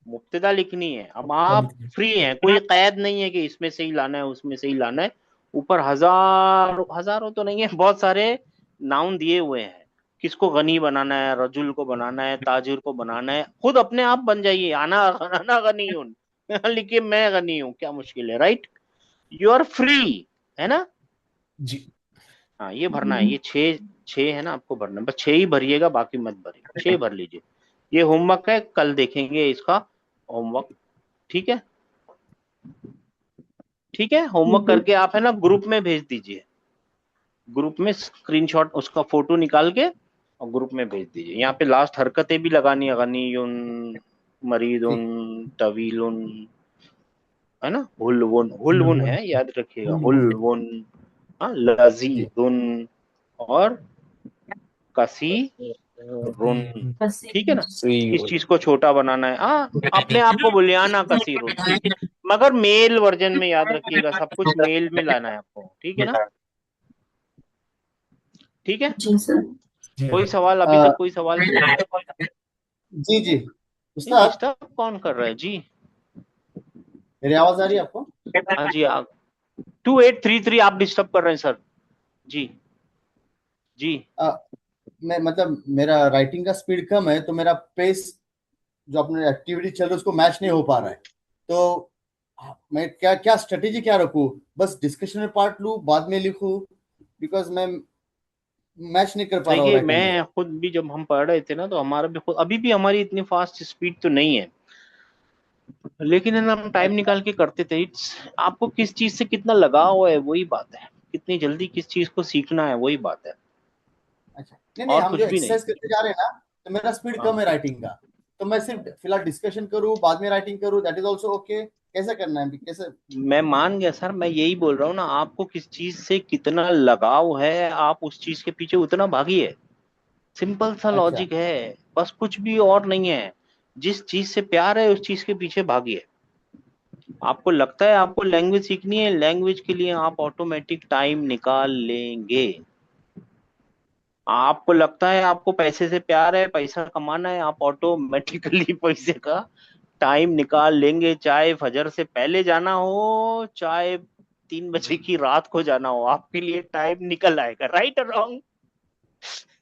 Speaker 1: मुब्तदा लिखनी है। अब आप फ्री हैं, कोई कैद नहीं है कि इसमें से ही लाना है उसमें से ही लाना है। ऊपर हजारों तो नहीं है, बहुत सारे नाउन दिए हुए हैं। किसको गनी बनाना है, रजुल को बनाना है, ताजिर को बनाना है, खुद अपने आप बन जाइए। आना गनी हूं लिखिए, मैं गनी हूं, क्या मुश्किल है? राइट, यू आर फ्री, है ना
Speaker 2: जी।
Speaker 1: हाँ, ये भरना है, ये छह है ना आपको भरना, बस 6 ही भरिएगा, बाकी मत भरिएगा, 6 भर लीजिए। ये होमवर्क है, कल देखेंगे इसका होमवर्क। ठीक है, ठीक है। होमवर्क करके आप है ना ग्रुप में भेज दीजिए, ग्रुप में स्क्रीनशॉट उसका फोटो निकाल के और ग्रुप में भेज दीजिए। यहाँ पे लास्ट हरकतें भी लगानी है, गनीयुन, मरीदुन, तवीलुन, है ना, हुलवुन है, याद रखिएगा, हुलवुन, लजीदुन और कसीरुन। ठीक है ना, किस चीज को छोटा बनाना है? अपने आप को बोलिए आना कसीरुन, मगर मेल वर्जन में याद रखिएगा, सब कुछ मेल में लाना है आपको। ठीक है ना, ठीक है।
Speaker 7: जी सर।
Speaker 1: कोई सवाल अभी तक? कोई सवाल?
Speaker 6: जी जी उस्ताद,
Speaker 1: डिस्टर्ब कौन कर रहा है जी?
Speaker 6: मेरी आवाज आ रही है आपको?
Speaker 1: हाँ जी, 2833 आप डिस्टर्ब कर रहे हैं सर जी। जी
Speaker 6: मैं मतलब मेरा राइटिंग का स्पीड कम है, तो मेरा पेस जो अपने एक्टिविटी चल रही है उसको मैच नहीं हो पा रहा है। तो मैं क्या क्या स्ट्रेटेजी क्या रखूं? बस डिस्कशन में पार्ट लूं, बाद में लिखूं? बिकॉज मैं मैच नहीं कर पा रहा हूँ
Speaker 1: देखिए,
Speaker 6: राइटिंग में।
Speaker 1: मैं खुद भी जब हम पढ़ रहे थे ना, तो हमारा भी खुद, अभी भी हमारी इतनी फास्ट स्पीड तो नहीं है, लेकिन है ना हम टाइम निकाल के करते थे। आपको किस चीज से कितना लगाव है वही बात है, कितनी जल्दी किस चीज को सीखना है वही बात है।
Speaker 6: अच्छा, नहीं नहीं,
Speaker 1: और
Speaker 6: हम
Speaker 1: कुछ
Speaker 6: जो
Speaker 1: भी नहीं।
Speaker 6: एक्सरसाइज करते जा रहे हैं ना, तो मेरा स्पीड कम है राइटिंग का। तो मैं सिर्फ फिलहाल डिस्कशन करूं, बाद में राइटिंग करूं, दैट इज आल्सो ओके? कैसे करना है, कैसे?
Speaker 1: मैं मान गया सर, मैं यही बोल रहा हूँ ना, आपको किस चीज से कितना लगाव है, आप उस चीज के पीछे उतना भागिए। सिंपल सा
Speaker 6: अच्छा
Speaker 1: लॉजिक है, बस, कुछ भी और नहीं है। जिस चीज से प्यार है उस चीज के पीछे भागिए। आपको लगता है आपको लैंग्वेज सीखनी है, लैंग्वेज के लिए आप ऑटोमेटिक टाइम निकाल लेंगे। आपको लगता है आपको पैसे से प्यार है, पैसा कमाना है, आप ऑटोमेटिकली पैसे का टाइम निकाल लेंगे। चाहे फजर से पहले जाना हो, चाहे 3 बजे की रात को जाना हो, आपके लिए टाइम निकल आएगा। राइट और रॉन्ग?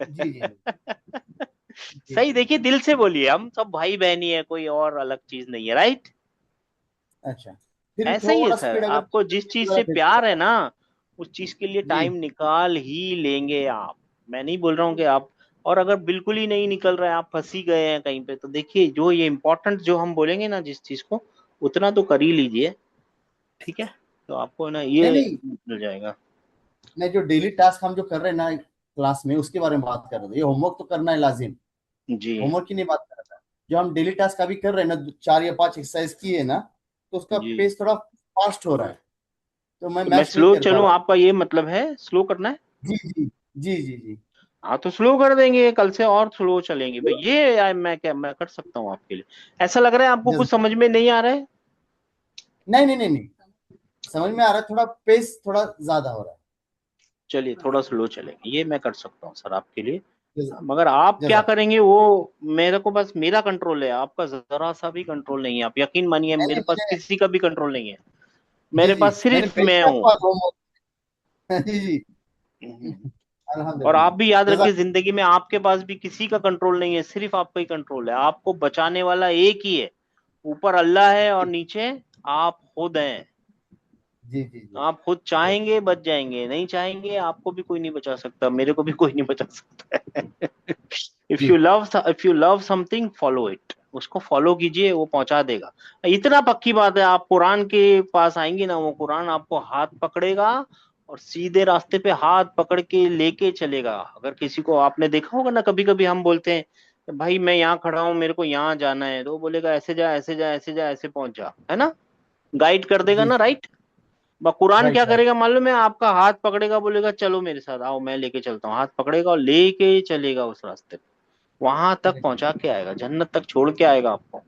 Speaker 6: जी जी जी
Speaker 1: सही, देखिए दिल से बोलिए, हम सब भाई बहन ही है, कोई और अलग चीज नहीं है। राइट,
Speaker 6: अच्छा, फिर भी
Speaker 1: ऐसा ही है
Speaker 6: थोड़ा
Speaker 1: सर।
Speaker 6: स्पीड अगर
Speaker 1: आपको जिस चीज से
Speaker 6: थोड़ा
Speaker 1: प्यार है ना, उस चीज के लिए
Speaker 6: जी
Speaker 1: टाइम निकाल ही लेंगे आप। मैं नहीं बोल रहा हूँ कि आप, और अगर बिल्कुल ही नहीं निकल रहा है, आप फंसी गए हैं कहीं पे, तो देखिए जो ये इम्पोर्टेंट जो हम बोलेंगे ना जिस चीज को, उतना तो कर ही लीजिए। ठीक है, तो आपको ना
Speaker 6: नहीं
Speaker 1: ये
Speaker 6: नहीं,
Speaker 1: मिल जाएगा।
Speaker 6: मैं जो डेली टास्क हम जो कर रहे हैं ना क्लास में, उसके बारे में बात कर रहा था। ये होमवर्क तो करना है लाजिम,
Speaker 1: जी
Speaker 6: होमवर्क की नहीं बात कर रहा था। जो हम डेली टास्क अभी कर रहे हैं ना, 4 या 5 एक्सरसाइज किए ना, तो उसका
Speaker 1: जी,
Speaker 6: पेस थोड़ा फास्ट हो रहा है, तो मैं
Speaker 1: तो मैं
Speaker 6: मैच नहीं
Speaker 1: स्लो
Speaker 6: कर पा
Speaker 1: चलूं,
Speaker 6: रहा
Speaker 1: आपका ये मतलब है स्लो करना है?
Speaker 6: हूँ। जी जी जी जी जी।
Speaker 1: हाँ, तो स्लो कर देंगे, कल से और स्लो चलेंगे भाई। ये मैं कर सकता हूँ आपके लिए। ऐसा लग रहा है आपको कुछ समझ में नहीं आ रहा है?
Speaker 6: नहीं नहीं नहीं नहीं, समझ में आ रहा है, थोड़ा पेस थोड़ा ज्यादा हो रहा है।
Speaker 1: चलिए थोड़ा स्लो चलेंगे, ये मैं कर सकता हूँ सर आपके लिए।
Speaker 6: जज़ा-
Speaker 1: मगर आप क्या
Speaker 6: जज़ाक।
Speaker 1: करेंगे वो मेरे को, बस मेरा कंट्रोल है, आपका जरा सा भी कंट्रोल नहीं है। आप यकीन मानिए,
Speaker 6: नहीं
Speaker 1: मेरे
Speaker 6: नहीं,
Speaker 1: पास किसी का भी कंट्रोल नहीं है। मेरे
Speaker 6: जी
Speaker 1: पास
Speaker 6: मैंने
Speaker 1: सिर्फ
Speaker 6: भेजा
Speaker 1: मैं
Speaker 6: था
Speaker 1: हूँ।
Speaker 6: आपको जी जी
Speaker 1: और
Speaker 6: अल्हम्दुलिल्लाह
Speaker 1: आप भी याद रखिए,
Speaker 6: जज़ाक
Speaker 1: जिंदगी में आपके पास भी किसी का कंट्रोल नहीं है, सिर्फ आपका ही कंट्रोल है। आपको बचाने वाला एक ही है, ऊपर अल्लाह है और नीचे आप खुद हैं।
Speaker 6: जी जी जी
Speaker 1: आप खुद चाहेंगे बच जाएंगे, नहीं चाहेंगे आपको भी कोई नहीं बचा सकता, मेरे को भी कोई नहीं बचा सकता। If you love something follow it, उसको फॉलो कीजिए, वो पहुंचा देगा। इतना पक्की बात है, आप कुरान के पास आएंगे ना, वो कुरान आपको हाथ पकड़ेगा और सीधे रास्ते पे हाथ पकड़ के लेके चलेगा। अगर किसी को आपने देखा होगा ना, कभी कभी हम बोलते हैं भाई मैं यहाँ खड़ा हूँ, मेरे को यहाँ जाना है, तो वो बोलेगा ऐसे जा ऐसे जा ऐसे जा, ऐसे पहुंच जा, है ना, गाइड कर देगा
Speaker 6: जी
Speaker 1: ना, राइट। कुरान क्या
Speaker 6: राइट राइट
Speaker 1: करेगा मालूम है, आपका हाथ पकड़ेगा, बोलेगा चलो मेरे साथ आओ, मैं लेके चलता हूँ, हाथ पकड़ेगा और लेके चलेगा उस रास्ते पे, वहां तक पहुंचा के आएगा, जन्नत तक छोड़ के आएगा आपको।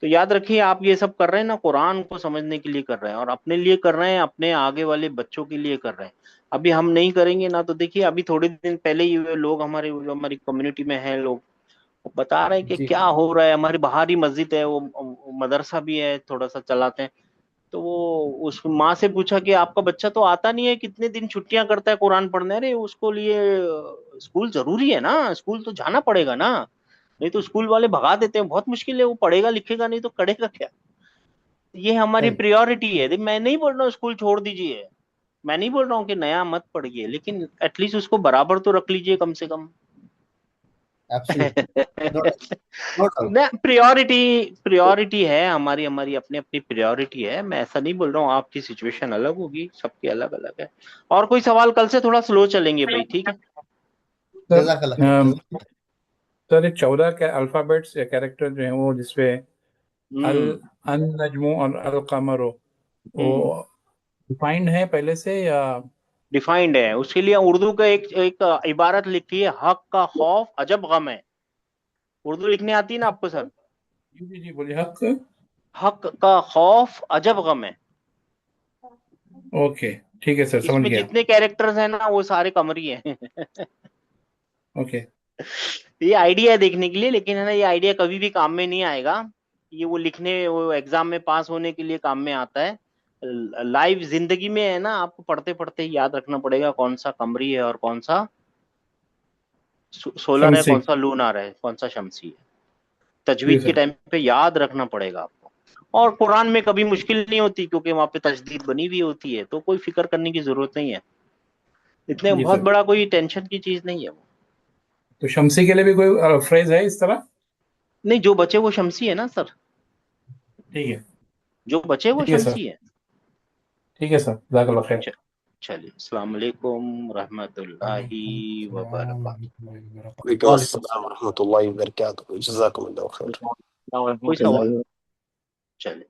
Speaker 1: तो याद रखिए, आप ये सब कर रहे हैं ना, कुरान को समझने के लिए कर रहे हैं, और अपने लिए कर रहे हैं, अपने आगे वाले बच्चों के लिए कर रहे हैं। अभी हम नहीं करेंगे ना, तो देखिए अभी थोड़े दिन पहले ही लोग हमारे, जो हमारी कम्युनिटी में है लोग, वो बता रहे हैं कि
Speaker 6: जी
Speaker 1: क्या हो रहा है। हमारी बाहर ही मस्जिद है, वो मदरसा भी है, थोड़ा सा चलाते हैं। तो वो उस माँ से पूछा कि आपका बच्चा तो आता नहीं है, कितने दिन छुट्टियां करता है कुरान पढ़ने। अरे उसको लिए स्कूल जरूरी है ना, स्कूल तो जाना पड़ेगा ना, नहीं तो स्कूल वाले भगा देते हैं, बहुत मुश्किल है, वो पढ़ेगा लिखेगा नहीं तो करेगा क्या। ये हमारी
Speaker 6: सही
Speaker 1: प्रायोरिटी है। मैं नहीं बोल रहा हूँ स्कूल छोड़ दीजिए, मैं नहीं बोल रहा हूँ कि नया मत पढ़िए, लेकिन एटलीस्ट उसको बराबर तो रख लीजिए कम से कम।
Speaker 6: एब्सोल्युटली नो डाउट
Speaker 1: ना, प्रायोरिटी प्रायोरिटी है हमारी, हमारी अपनी अपनी प्रायोरिटी है। मैं ऐसा नहीं बोल रहा हूँ, आपकी सिचुएशन अलग होगी, सबकी अलग अलग है। और कोई सवाल, कल से थोड़ा स्लो चलेंगे भाई, ठीक है।
Speaker 2: सर
Speaker 6: जज़ाकल्लाह खैर
Speaker 2: सर, ये 14 के अल्फाबेट्स या कैरेक्टर जो हैं, वो जिसपे अल अन नजमो और अल कमरो, वो डिफाइंड है पहले से या?
Speaker 1: डिफाइंड है, उसके लिए उर्दू का एक एक इबारत लिखी है, हक का खौफ अजब गम है। उर्दू लिखने आती है ना आपको सर?
Speaker 2: जी जी जी, बोलिए। हक।
Speaker 1: हक का खौफ अजब गम है।
Speaker 2: ओके, ठीक है सर, समझ
Speaker 1: इसमें
Speaker 2: गया।
Speaker 1: जितने कैरेक्टर्स हैं ना, वो सारे कमरी हैं।
Speaker 2: ओके।
Speaker 1: ये आइडिया है देखने के लिए, लेकिन है ना, ये आइडिया कभी भी काम में नहीं आएगा। ये वो लिखने, वो एग्जाम में पास होने के लिए काम में आता है। लाइव जिंदगी में है ना, आपको पढ़ते पढ़ते ही याद रखना पड़ेगा कौन सा कमरी है और कौन सा सोलर है,
Speaker 2: शमसी।
Speaker 1: कौन सा लूनार है, कौन सा शमसी है।
Speaker 2: जी
Speaker 1: तजवीद के
Speaker 2: सर।
Speaker 1: टाइम पे याद रखना पड़ेगा आपको। और कुरान में कभी मुश्किल नहीं होती, क्योंकि वहां पे तजदीद बनी हुई होती है, तो कोई फिक्र करने की जरूरत नहीं है। इतने
Speaker 2: जी
Speaker 1: बहुत
Speaker 2: सर।
Speaker 1: बड़ा कोई टेंशन की चीज नहीं है वो।
Speaker 2: तो शमसी के लिए भी कोई फ्रेज है इस तरह?
Speaker 1: नहीं, जो बचे वो शमसी है ना सर,
Speaker 2: ठीक है।
Speaker 1: जो बचे वो
Speaker 2: ठीक है सर।
Speaker 1: शमसी है।
Speaker 2: ठीक है सर, जज़ाकल्लाह खैर।
Speaker 1: चलिए, अस्सलाम वालेकुम रहमतुल्लाहि व बरकातहू।
Speaker 3: वालेकुम अस्सलाम वरहमतुल्लाहि वबरकातुहू। जज़ाकुमुल्लाह खैर।
Speaker 1: कोई सवाल? चलिए।